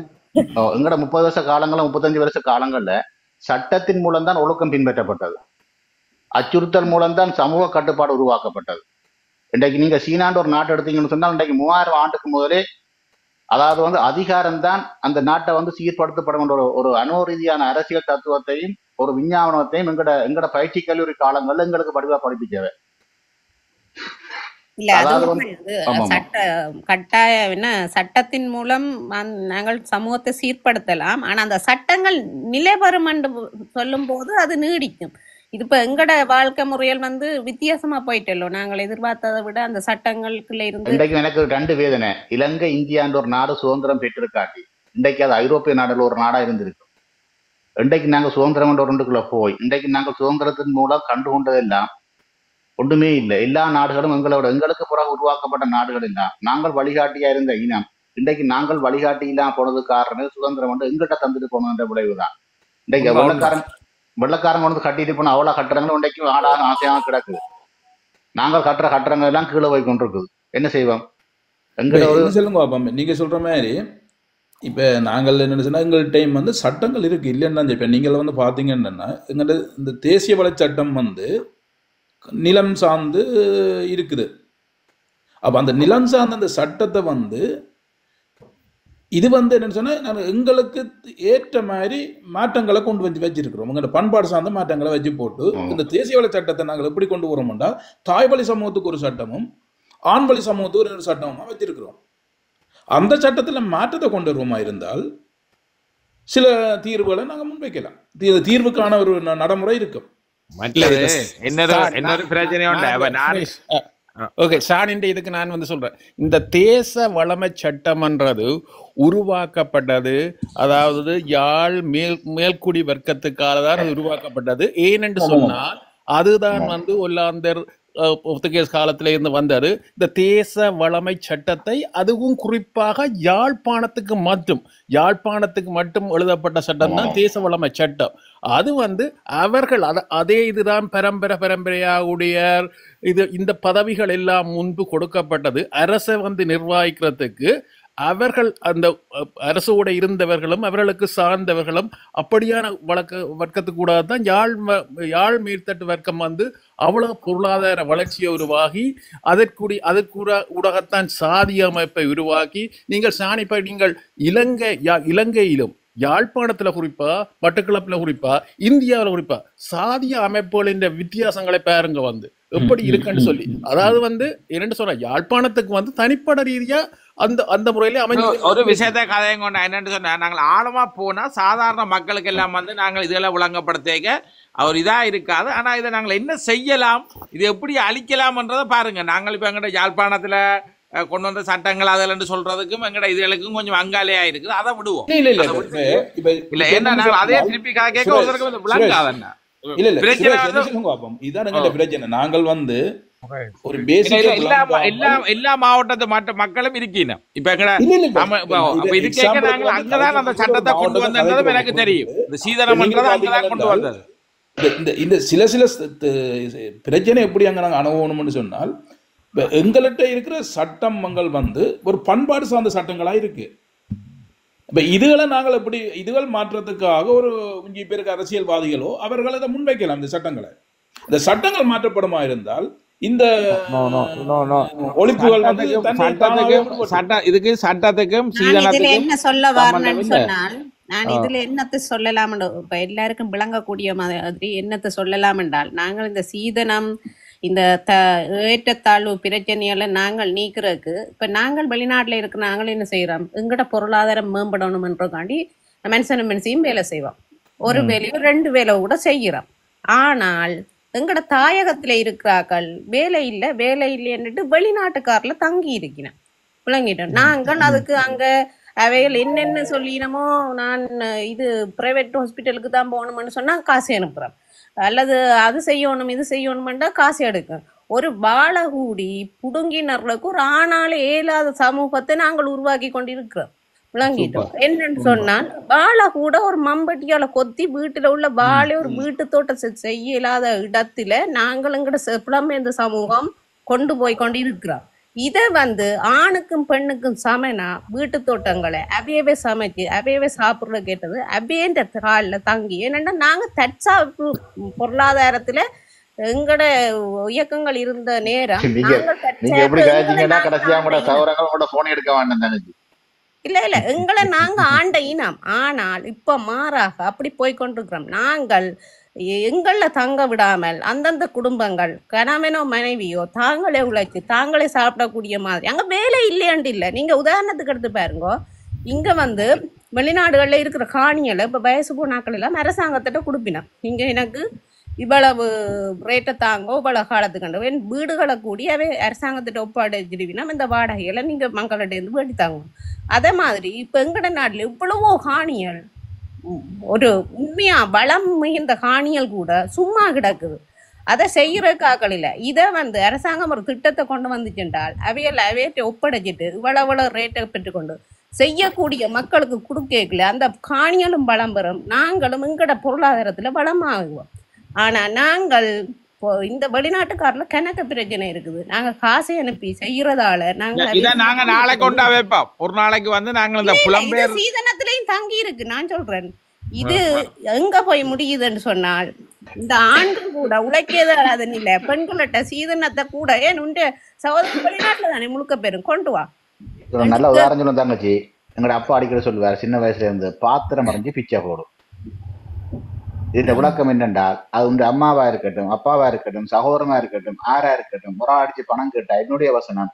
எங்கட 30 வருஷ காலங்கள்ல 35 வருஷ காலங்கள்ல சட்டத்தின் மூலம்தான் ஒழுக்கம் பின்பற்றப்பட்டது. அச்சுறுத்தல் மூலம்தான் சமூக கட்டுப்பாடு உருவாக்கப்பட்டது. இன்றைக்கு நீங்க சீனாண்டு ஒரு நாட்டை எடுத்தீங்கன்னு சொன்னால் இன்றைக்கு 3000 ஆண்டுக்கு முதலே அதாவது வந்து அதிகாரம் தான் அந்த நாட்டை வந்து சீர்படுத்தப்படும் என்ற ஒரு அணு ரீதியான அரசியல் தத்துவத்தையும் ஒரு விஞ்ஞானத்தையும் எங்கட பயிற்சி கல்லூரி காலங்கள்ல எங்களுக்கு படிப்பா படிப்பிச்சவை. இல்ல அது அதாவது உண்மை. அது ஆமா ஆமா சட்ட கட்டாய என்ன சட்டத்தின் மூலம் நாங்கள் சமூகத்தை சீர்படுத்தலாம். ஆனா அந்த சட்டங்கள் நிலை பெறும் என்று சொல்லும் போது அது நீடிக்கும். இது இப்ப எங்கட வாழ்க்கை முறையில் வித்தியாசமா போயிட்டല്ലോ. நாங்கள் எதிர்பார்த்ததை விட அந்த சட்டங்களுக்குள்ள இருந்து இன்றைக்கு எனக்கு 2 வேதனை. இலங்கை இந்தியான்ற ஒரு நாடு சுதந்திரம் பெற்றிருக்காட்டி இன்றைக்கு அது ஐரோப்பிய நாடுல ஒரு நாடா இருந்திருக்கு. இன்றைக்கு நாங்க சுதந்திரம் என்ற ஒன்றுக்குள்ள போய் இன்றைக்கு நாங்கள் சுதந்திரத்தின் மூலம் கண்டுகொண்டதெல்லாம் ஒன்றுமே இல்லை. எல்லா நாடுகளும் எங்களுக்கு பிறகு உருவாக்கப்பட்ட நாடுகள் எல்லாம் நாங்கள் வழிகாட்டியா இருந்த இனம் இன்றைக்கு நாங்கள் வழிகாட்டி இல்லாம போனது காரணம் சுதந்திரம் வந்து எங்கிட்ட தந்துட்டு போனதுன்ற விளைவுதான். இன்றைக்கு வெள்ளக்காரங்க வந்து கட்டிட்டு போன அவ்வளவு கட்டுறங்களும் இன்றைக்கு ஆடான ஆசையாக கிடக்குது. நாங்கள் கட்டுற கட்டுறங்கள் எல்லாம் கீழே போய் கொண்டிருக்குது. என்ன செய்வோம்? எங்கிட்ட ஒரு சொல்லுங்க பாப்பா, நீங்க சொல்ற மாதிரி இப்ப நாங்கள் என்ன சொன்னா எங்கள் டைம் சட்டங்கள் இருக்கு இல்லைன்னா இப்ப நீங்கள் பாத்தீங்கன்னா எங்கள்ட இந்த தேசிய வள சட்டம் நிலம் சார்ந்து இருக்குது. அப்ப அந்த நிலம் சார்ந்த அந்த சட்டத்தை இது என்னன்னு சொன்னா நாங்கள் எங்களுக்கு ஏற்ற மாதிரி மாற்றங்களை கொண்டு வச்சிருக்கிறோம். உங்களோட பண்பாடு சார்ந்த மாற்றங்களை வச்சு போட்டு இந்த தேசிய வள சட்டத்தை நாங்கள் எப்படி கொண்டு வரோம்னா தாய்வழி சமூகத்துக்கு ஒரு சட்டமும் ஆண்வழி சமூகத்துக்கு ஒரு சட்டமும் வச்சிருக்கிறோம். அந்த சட்டத்தில் மாற்றத்தை கொண்டு வருவோமா இருந்தால் சில தீர்வுகளை நாங்கள் முன்வைக்கலாம். தீர்வுக்கான ஒரு நடைமுறை இருக்கும். இன்னொரு பிரச்சனை ஓகே சாணின்ற இதுக்கு நான் சொல்றேன். இந்த தேச வளமை சட்டம்ன்றது உருவாக்கப்பட்டது, அதாவது யாழ் மேல்குடி வர்க்கத்துக்காக தான் உருவாக்கப்பட்டது. ஏனென்று சொன்னால் அதுதான் ஒல்லாந்தர் போர்த்துகீஸ் காலத்தில இருந்து வந்தது. இந்த தேச வளமை சட்டத்தை அதுவும் குறிப்பாக யாழ்ப்பாணத்துக்கு மட்டும் எழுதப்பட்ட சட்டம் தான் தேச வளமை சட்டம். அது அவர்கள் அதே இதுதான் பரம்பரையாவுடைய இந்த பதவிகள் எல்லாம் முன்பு கொடுக்கப்பட்டது. அரசை நிர்வகிக்கிறதுக்கு அவர்கள் அந்த அரசோட இருந்தவர்களும் அவர்களுக்கு சார்ந்தவர்களும் அப்படியான வர்க்கத்துக்கு கூட தான் யாழ் மேல்தட்டு வர்க்கம் அவ்வளவு பொருளாதார வளர்ச்சியை உருவாகி அதற்கூடாகத்தான் சாதி அமைப்பை உருவாக்கி நீங்கள் இலங்கையிலும் யாழ்ப்பாணத்துல குறிப்பா மட்டக்களப்புல குறிப்பா இந்தியாவில் குறிப்பா சாதிய அமைப்புகளின் வித்தியாசங்களை பாருங்க எப்படி இருக்குன்னு சொல்லி. அதாவது என்னன்னு சொன்ன யாழ்ப்பாணத்துக்கு தனிப்பட ரீதியா அந்த முறையில அமைஞ்ச ஒரு விஷயத்தை கதையும் கொண்ட என்னன்னு சொன்னா நாங்கள் ஆழமா போனா சாதாரண மக்களுக்கு எல்லாம் நாங்கள் இதெல்லாம் விளங்கப்படுத்த அவர் இதா இருக்காது. ஆனா இதை நாங்கள் என்ன செய்யலாம், இது எப்படி அழிக்கலாம்ன்றதை பாருங்க. நாங்கள் இப்ப எங்கட யாழ்ப்பாணத்துல கொண்டு வந்த சட்டங்கள் அதில் சொல்றதுக்கும் எங்கட இதுகளுக்கும் கொஞ்சம் அங்காலையா இருக்குது. அதை விடுவோம். இல்ல என்ன நாங்கள் அதே திருப்பி கேட்க ஒருத்தருக்கு விளங்காதன்னா நாங்கள் ஒரு எல்லா மாவட்டத்து மக்களும் இருக்கீங்க. இப்ப அங்கதான் அந்த சட்டத்தை கொண்டு வந்தது எனக்கு தெரியும். இந்த சீதனம் அங்கதான் கொண்டு வந்தது. இந்த சில பிரச்சனை எப்படி அங்க நாங்க அனுபவம்னு சொன்னால் எங்கள்கிட்ட இருக்கிற சட்டங்கள் ஒரு பண்பாடு சார்ந்த சட்டங்களா இருக்கு. இப்ப இதுகளை நாங்கள் எப்படி இதுகள் மாற்றத்துக்காக ஒரு 5 பேருக்கு அரசியல்வாதிகளோ அவர்கள் அதை முன்வைக்கலாம். இந்த சட்டங்கள் மாற்றப்படுமா இருந்தால் இந்த ஒழிப்புகள் சட்டத்துக்கும் என்ன சொல்ல வரணும்னு சொன்னால் நான் இதுல என்னத்தை சொல்லலாம், இப்ப எல்லாருக்கும் விளங்கக்கூடிய மாதிரி என்னத்தை சொல்லலாம் என்றால் நாங்கள் இந்த சீதனம் இந்த ஏற்றத்தாழ்வு பிரச்சனைகளை நாங்கள் நீக்கிறதுக்கு இப்ப நாங்கள் வெளிநாட்டுல இருக்கிற நாங்கள் என்ன செய்யறோம், எங்கட பொருளாதாரம் மேம்படணும்ன்றக்காண்டி மனுஷனையும் வேலை செய்வோம். ஒரு வேலையோ 2 வேலை கூட செய்கிறோம். ஆனால் எங்கட தாயகத்துல இருக்கிறார்கள் வேலை இல்லைன்னுட்டு வெளிநாட்டுக்காரில் தங்கி இருக்கிறேன் விளங்கிட்டோம். நாங்கள் அதுக்கு அங்க அவைகள் என்னென்ன சொல்லினமோ நான் இது பிரைவேட் ஹாஸ்பிட்டலுக்கு தான் போகணும்னு சொன்னா காசு அனுப்புறோம், அல்லது அது செய்யணும் இது செய்யணும்டா காசு எடுக்கும். ஒரு வாழகூடி புடுங்கினர்களுக்கு ஒரு ஆனாலே இயலாத சமூகத்தை நாங்கள் உருவாக்கி கொண்டிருக்கிறோம் விளங்கிட்டோம். என்னன்னு சொன்னால் வாழை கூட ஒரு மம்பட்டியால கொத்தி வீட்டுல உள்ள வாழை ஒரு வீட்டு தோட்டம் செய்ய இயலாத இடத்துல நாங்கள் எங்கட புலம்பெயர்ந்த சமூகம் கொண்டு போய் கொண்டு இருக்கிறோம். இதை ஆணுக்கும் பெண்ணுக்கும் சமனா வீட்டு தோட்டங்களை அவையவே சமைச்சு அவையவே சாப்பிடுற கேட்டது அவையன்ற காலில் தங்கி. ஏன்னா நாங்க தற்சார்பு பொருளாதாரத்துல எங்கட இயக்கங்கள் இருந்த நேரம் இல்ல எங்களை நாங்க ஆண்ட இனம். ஆனால் இப்ப மாறாக அப்படி போய்கொண்டிருக்கிறோம். நாங்கள் எங்கள தங்க விடாமல் அந்தந்த குடும்பங்கள் கணவனோ மனைவியோ தாங்களே உழைச்சி தாங்களே சாப்பிடக்கூடிய மாதிரி அங்கே வேலை இல்லையாண்டு இல்லை. நீங்கள் உதாரணத்துக்கு எடுத்து பாருங்க, இங்கே வந்து வெளிநாடுகளில் இருக்கிற காணிகளை இப்போ வயசு போனாக்கள் எல்லாம் அரசாங்கத்திட்ட கொடுப்பினோம். நீங்கள் எனக்கு இவ்வளவு ரேட்டை தாங்கோ இவ்வளவு காலத்துக்கு என் வீடுகளை கூடி அவை அரசாங்கத்திட்ட ஒப்பாடைச்சிடுவினா இந்த வாடகைகளை நீங்கள் மக்கள்கிட்ட வேட்டி தாங்க. அதே மாதிரி இப்போ எங்கட நாட்டில் இவ்வளவோ காணிகள் ஒரு உண்மையா வளம் மிகுந்த காணிகள் கூட சும்மா கிடக்குது. அதை செய்யறதுக்காக்கள் இல்லை. இதை வந்து அரசாங்கம் ஒரு திட்டத்தை கொண்டு வந்துச்சுன்றால் அவையிட்ட ஒப்படைச்சிட்டு இவ்வளவு ரேட்டை பெற்றுக்கொண்டு செய்யக்கூடிய மக்களுக்கு கொடுக்கல அந்த காணிகளும் வளம் பெறும், நாங்களும் எங்கட பொருளாதாரத்துல வளமாகுவோம். ஆனா நாங்கள் இந்த வெளிநாட்டுக்காரில் கணக்கு பிரச்சனை இருக்குது. நாங்க காசை அனுப்பி செய்யறதால நாங்க நாளை கொண்டா வைப்போம். ஒரு நாளைக்கு வந்து நாங்கள் இந்த புலம்பெயர் சீதனத்திலையும் தங்கி இருக்கு. நான் சொல்றேன், இது எங்க போய் முடியுதுன்னு சொன்னால் இந்த ஆண்கள் கூட உழைக்கது இல்ல, பெண்கள்கிட்ட சீதனத்தை கூட ஏன் உண்டு சகோதரி வெளிநாட்டுல தானே முழுக்க பெரும் கொண்டு வா. நல்ல உதாரணம் சொல்லுவோம் தங்கச்சி. எங்கட அப்பா அடிக்கடி சொல்லுவார், சின்ன வயசுல இருந்து பாத்திரம் மறைஞ்சு பிச்சை போடும். இந்த விளக்கம் என்னென்றால் அது உங்க அம்மாவா இருக்கட்டும், அப்பாவா இருக்கட்டும், சகோதரமா இருக்கட்டும், ஆறா இருக்கட்டும், முறை அடிச்சு பணம் கேட்டா என்னுடைய வசனம்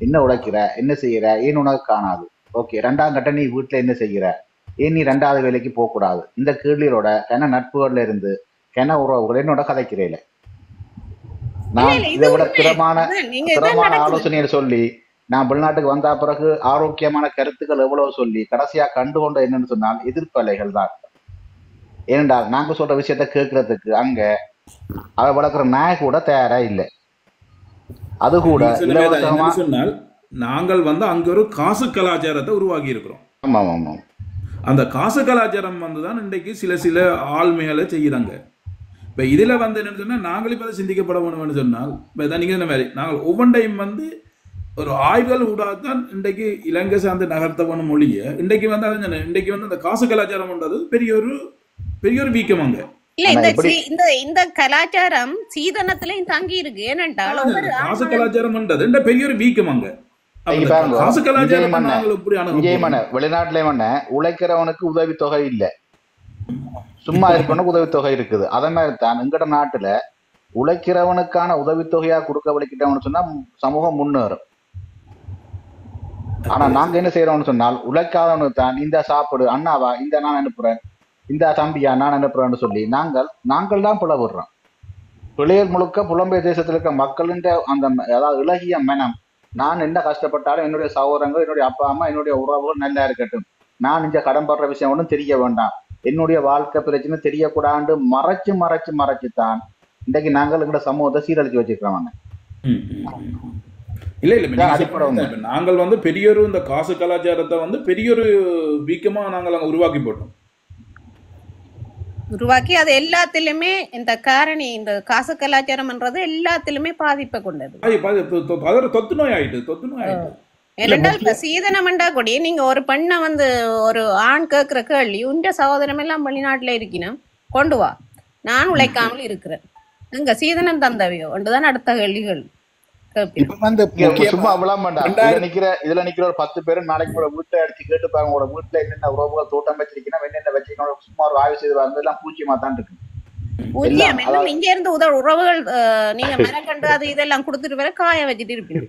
என்ன உழைக்கிற, என்ன செய்யற, ஏன் உனக்கு காணாது. ஓகே, 2ஆம் கட்டம் நீ வீட்டுல என்ன செய்கிற, ஏன் நீ 2வது வேலைக்கு போக கூடாது. இந்த கீழீரோட கன நட்புகள்ல இருந்து கன உறவுகள் என்னோட கதைக்கிறேன். நான் இதை விட திறமான ஆலோசனையை சொல்லி நான் வெளிநாட்டுக்கு வந்த பிறகு ஆரோக்கியமான கருத்துக்கள் எவ்வளவு சொல்லி கடைசியா கண்டுகொண்ட என்னன்னு சொன்னால் எதிர்ப்பலைகள் தான். ஏனென்றால் நாங்க சொல்ற விஷயத்த கேட்கறதுக்கு அங்க அவ வளர்க்குற நாய் கூட தயாரா இல்லை. அது கூட சொன்னால் நாங்கள் வந்து அங்க ஒரு காசு கலாச்சாரத்தை உருவாக்கி இருக்கிறோம். ஆமா ஆமா, அந்த காசு கலாச்சாரம் வந்துதான் இன்றைக்கு சில ஆள்மைகளை செய்யறாங்க. இப்ப இதுல வந்து என்னன்னு சொன்னா நாங்கள் இப்ப சிந்திக்கப்பட வேணும்னு சொன்னால் இப்ப நீங்க இந்த மாதிரி நாங்கள் ஒவ்வொன்றையும் வந்து ஒரு ஆய்வுகள் ஊடாகத்தான் இன்றைக்கு இலங்கை சார்ந்த நகர்த்தவன மொழியை இன்றைக்கு வந்து அது இன்றைக்கு வந்து அந்த காசு கலாச்சாரம்ன்றது பெரிய ஒரு வீக்கமாங்க. இல்ல இந்த கலாச்சாரம் சீதனத்திலையும் தங்கி இருக்கு. ஏனென்றால் காசு கலாச்சாரம்ன்றது பெரிய ஒரு வீக்கமாங்க. காசு கலாச்சாரம் வெளிநாட்டுல உழைக்கிறவனுக்கு உதவித்தொகை இல்ல, சும்மா இருக்கவனுக்கு உதவித்தொகை இருக்குது. அதே மாதிரி தான் எங்கட நாட்டுல உழைக்கிறவனுக்கான உதவித்தொகையா கொடுக்க வலிக்கிட்டவனு சொன்னா சமூகம் முன்னேறும். ஆனா நாங்க என்ன செய்யறோம்னு சொன்னால் உழைக்காதவனுக்கு தான் இந்த சாப்பிடு அண்ணாவா, இந்த நான் அனுப்புறேன், இந்த தம்பியா நான் அனுப்புறேன்னு சொல்லி நாங்கள் தான் புலவிடுறோம். பிள்ளைகள் முழுக்க புலம்பெயர் தேசத்துல இருக்க மக்களின் அந்த அதாவது இலகிய மனம், நான் என்ன கஷ்டப்பட்டாலும் என்னுடைய சகோதரங்கள், என்னுடைய அப்பா அம்மா, என்னுடைய உறவுகள் நல்லா இருக்கட்டும், நான் இந்த கடன் படுற விஷயம் ஒன்றும் தெரிய வேண்டாம், என்னுடைய வாழ்க்கை பிரச்சனை தெரியக்கூடாது மறைச்சு தான் இன்றைக்கு நாங்கள் எங்களோட சமூகத்தை சீரழிச்சு வச்சிருக்கிறோம். இல்ல நாங்கள் வந்து பெரியொரு இந்த காசு கலாச்சாரத்தை வந்து பெரியொரு வீக்கமா நாங்கள் அங்க உருவாக்கி அது எல்லாத்திலுமே இந்த காரணி இந்த காசு கலாச்சாரம்ன்றது எல்லாத்திலுமே பாதிப்பை கொண்டது. தொத்து நோய் ஆயிட்டு. ஏனென்றால் இப்ப சீதனம்ண்டா கூட நீங்க ஒரு பெண்ணை வந்து ஒரு ஆண் கேட்கிற கேள்வி, உண்ட சகோதரம் எல்லாம் வெளிநாட்டுல இருக்கணும் கொண்டு வா, நான் உழைக்காமல் இருக்கிறேன், எங்க சீதனம் தந்தவையோ ஒன்றுதான் அடுத்த கேள்விகள். சும்மா இதுல நிக்கிற ஒரு 10 பேரும் நாளைக்கு கூட வீட்டை அடிச்சு கேட்டுப்பாங்க, உங்களோட வீட்டுல என்னென்ன உறவுகள் தோட்டம் வச்சிருக்கீங்கன்னா என்னென்ன வச்சிருக்கணும், சும்மா ஒரு ஆய்வு செய்து எல்லாம் பூச்சியமா தான் இருக்கு. இங்க இருந்து உறவுகள் நீங்க மரக்கண்டு அது இதெல்லாம் கொடுத்துட்டு வர காய வச்சுட்டு இருப்பீங்க.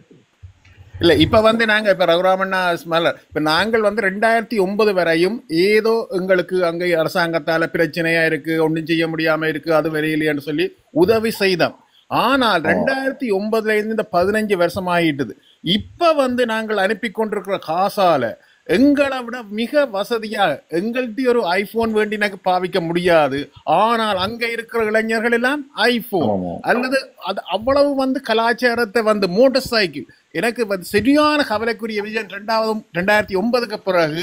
இல்ல இப்ப வந்து நாங்க இப்ப ரகுராமண்ணா மலர் இப்ப நாங்கள் வந்து 2009 வரையும் ஏதோ எங்களுக்கு அங்க அரசாங்கத்தால பிரச்சனையா இருக்கு, ஒன்றும் செய்ய முடியாம இருக்கு, அது வரையிலேன்னு சொல்லி உதவி செய்தோம். ஆனால் 2009 இருந்து இந்த 15 வருஷம் ஆகிட்டுது. இப்ப வந்து நாங்கள் அனுப்பி கொண்டிருக்கிற காசால எங்களை விட மிக வசதியா எங்கள்கிட்ட ஒரு ஐபோன் வேண்டினாக்கு பாவிக்க முடியாது. ஆனால் அங்க இருக்கிற இளைஞர்கள் எல்லாம் ஐபோன் அல்லது அது அவ்வளவு வந்து கலாச்சாரத்தை வந்து மோட்டார் சைக்கிள். எனக்கு சரியான கவலைக்குரிய விஷயம் 2009க்கு பிறகு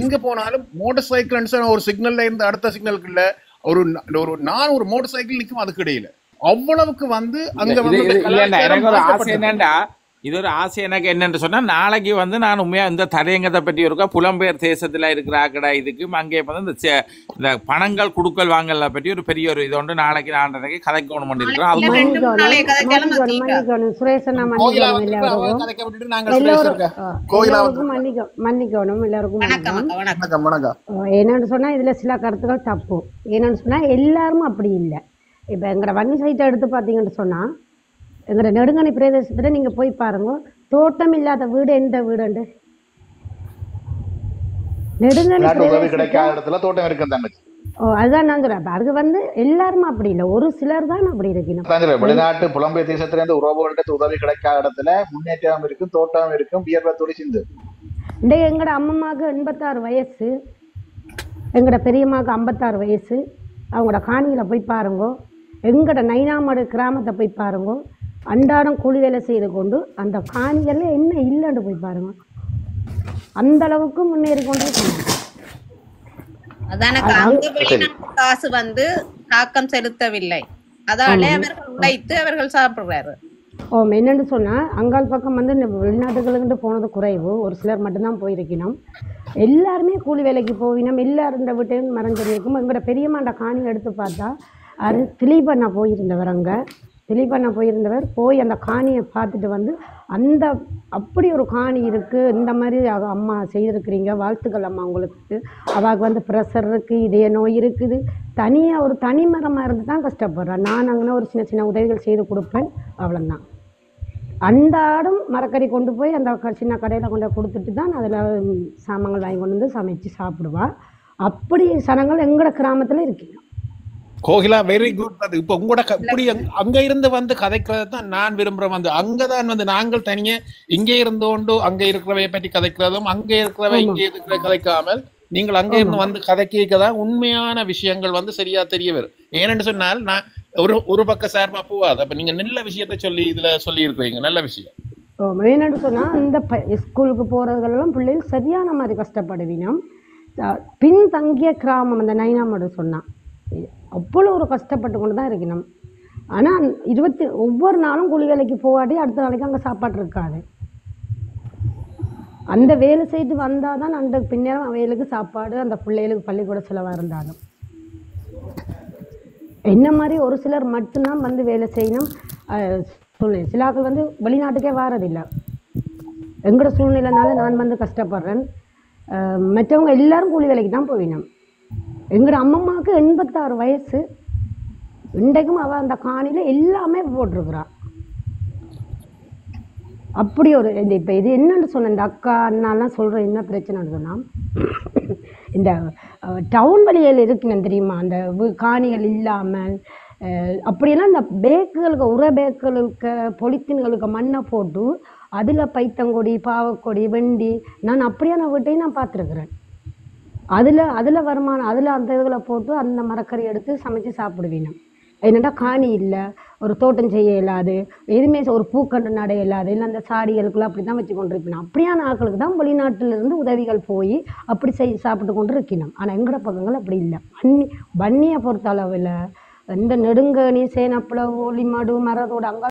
எங்க போனாலும் மோட்டார் சைக்கிள் ஒரு சிக்னல்ல இருந்து அடுத்த சிக்னலுக்குள்ள ஒரு 400 மோட்டார் சைக்கிள் நிற்கும். அதுக்கு இடையில அவ்வளவுக்கு வந்து அங்க எனக்கு ஒரு ஆசை என்னண்டா, இது ஒரு ஆசை எனக்கு என்னன்னு சொன்னா, நாளைக்கு வந்து நான் உண்மையா இந்த தரையங்கத்தை பற்றி இருக்கா புலம்பெயர் தேசத்துல இருக்கிற ஆக்கடா இதுக்கு அங்கே வந்து இந்த பணங்கள் குடுக்கல் வாங்கல பற்றி ஒரு பெரிய ஒரு இது ஒன்று நாளைக்கு நான் கதைக்கணும் பண்ணிருக்கிறோம். அது என்னன்னு சொன்னா இதுல சில கருத்துக்கள் தப்பு. என்னன்னு சொன்னா எல்லாரும் அப்படி இல்லை. இப்ப எங்கட வன்னி சைட்டை எடுத்து பாத்தீங்கன்னு சொன்னா, எங்கட நெடுங்கணி பிரதேசத்துல நீங்க போய் பாருங்க, தோட்டம் இல்லாத வீடு எந்த வீடு? நெடுங்கணி கிடைக்காத இடத்துல தோட்டம் இருக்கு. அதுதான் நான் சொல்றேன். அது வந்து எல்லாரும் அப்படி இல்லை, ஒரு சிலர் தான் அப்படி இருக்கணும். வெளிநாட்டு புலம்பெயர் தேசத்துல இருந்து உறவுகள்கிட்ட உதவி கிடைக்காத இடத்துல முன்னேற்றம் இருக்கும், தோட்டம் இருக்கும், வியர்வை துளி சிந்து. எங்கட அம்மம்மாவுக்கு 86 வயசு, எங்கட பெரியம்மாவுக்கு 56 வயசு. அவங்களோட காணியில போய் பாருங்க, எங்கட நைனாமடு கிராமத்தை போய் பாருங்க, அன்றாடம் கூலி வேலை செய்து கொண்டு அந்த காணிகள்ல என்ன இல்லைன்னு போய் பாருங்க. அந்த அளவுக்கு முன்னேறி கொண்டு காசு வந்து தாக்கம் செலுத்தவில்லை, அதால அவர்கள் உழைத்து அவர்கள் சாப்பிடுறாரு. என்னன்னு சொன்னா, அங்கால் பக்கம் வந்து வெளிநாட்டுகளுக்கு போனது குறைவு, ஒரு சிலர் மட்டும்தான் போயிருக்கணும். எல்லாருமே கூலி வேலைக்கு போவினோம், எல்லாரும் இந்த வீட்டையும் மறைஞ்சிருக்கும். எங்களோட பெரியம்மாண்ட காணி எடுத்து பார்த்தா அது திலீபண்ணா போயிருந்தவர், அங்கே திலீபண்ணா போயிருந்தவர் போய் அந்த காணியை பார்த்துட்டு வந்து அந்த அப்படி ஒரு காணி இருக்குது, இந்த மாதிரி அம்மா செய்திருக்கிறீங்க, வாழ்த்துக்கள் அம்மா உங்களுக்கு. அவளுக்கு வந்து ப்ரெஷர் இருக்குது, இதய நோய் இருக்குது, தனியாக ஒரு தனி மரமாக இருந்து தான் கஷ்டப்படுறேன். நான் அங்கே ஒரு சின்ன சின்ன உதவிகள் செய்து கொடுப்பேன், அவ்வளோதான். அன்றாடம் மரக்கறி கொண்டு போய் அந்த சின்ன கடையில் கொண்டு கொடுத்துட்டு தான் அதில் சாமான்கள் வாங்கி கொண்டு வந்து சமைச்சு சாப்பிடுவா. அப்படி சனங்கள் எங்களோட கிராமத்தில் இருக்கீங்க. Kokila, very good. அது இப்போ உங்களோட இப்படி அங்க இருந்து வந்து கதைக்கிறது தான் நான் விரும்புறேன். வந்து அங்கதான் வந்து நாங்கள் தனியே இங்கே இருந்தோண்டு அங்க இருக்கிறவையை பற்றி கதைக்கிறதும், அங்கே இருக்கிறவை இங்கே இருக்கிற கதைக்காமல் நீங்கள் அங்கே இருந்து வந்து கதைக்கதான் உண்மையான விஷயங்கள் வந்து சரியா தெரிய வரும். ஏன்னு சொன்னால் நான் ஒரு பக்க சார்பா போவாது. அப்ப நீங்க நல்ல விஷயத்த சொல்லி இதுல சொல்லி இருக்கிறீங்க, நல்ல விஷயம். என்னன்னு சொன்னா, இந்த ஸ்கூலுக்கு போறதுலாம் பிள்ளைகள் சரியான மாதிரி கஷ்டப்படுவினோம். பின்தங்கிய கிராமம் அந்த நைனாமடு சொன்னான், அவ்வளோ ஒரு கஷ்டப்பட்டு கொண்டு தான் இருக்கணும். ஆனால் ஒவ்வொரு நாளும் கூலி வேலைக்கு போகாட்டி அடுத்த நாளைக்கு அங்கே சாப்பாடு இருக்காது. அந்த வேலை செய்து வந்தால் தான் அந்த பின்னேரம் அவைகளுக்கு சாப்பாடு, அந்த பிள்ளைகளுக்கு பள்ளிக்கூட செலவாக இருந்தாலும். என்ன மாதிரி ஒரு சிலர் மட்டும்தான் வந்து வேலை செய்யணும். சிலாக்கள் வந்து வெளிநாட்டுக்கே வாரதில்லை. எங்களோட சூழ்நிலைனால நான் வந்து கஷ்டப்படுறேன். மற்றவங்க எல்லாரும் கூலி வேலைக்கு தான் போவினோம். எங்களோட அம்மம்மாவுக்கு 86 வயசு. இன்றைக்கும் அவள் அந்த காணியில் எல்லாமே போட்டிருக்கிறா. அப்படி ஒரு இப்போ இது என்னன்னு சொன்ன, இந்த அக்கா அண்ணாலாம் சொல்கிற என்ன பிரச்சனைன்னு சொன்னால், இந்த டவுன் வழியில் இருக்குன்னு தெரியுமா, அந்த காணிகள் இல்லாமல் அப்படியெல்லாம் இந்த பேக்குகளுக்கு உர பேக்குகளுக்கு பொலித்தீன்களுக்கு மண்ணை போட்டு அதில் பைத்தங்கொடி, பாவக்கொடி, வெண்டி, நான் அப்படியான வீட்டையும் நான் பார்த்துருக்குறேன். அதில் வருமானம், அதில் அந்த இதில் போட்டு அந்த மரக்கறி எடுத்து சமைச்சு சாப்பிடுவீங்க. என்னடா காணி இல்லை, ஒரு தோட்டம் செய்ய இயலாது, எதுவுமே ஒரு பூக்கண்டு நட இயலாது, இல்லை அந்த சாடிகளுக்குள்ள அப்படி தான் வச்சு கொண்டு இருப்பினோம். அப்படியான ஆட்களுக்கு தான் வெளிநாட்டிலிருந்து உதவிகள் போய் அப்படி சாப்பிட்டு கொண்டு இருக்கணும். ஆனால் எங்கட பக்கங்கள் அப்படி இல்லை. வன்னியை பொறுத்த அளவில் இந்த நெடுங்கணி, சேனப்புல, ஒளிமாடு, மரத்தோடு அங்கே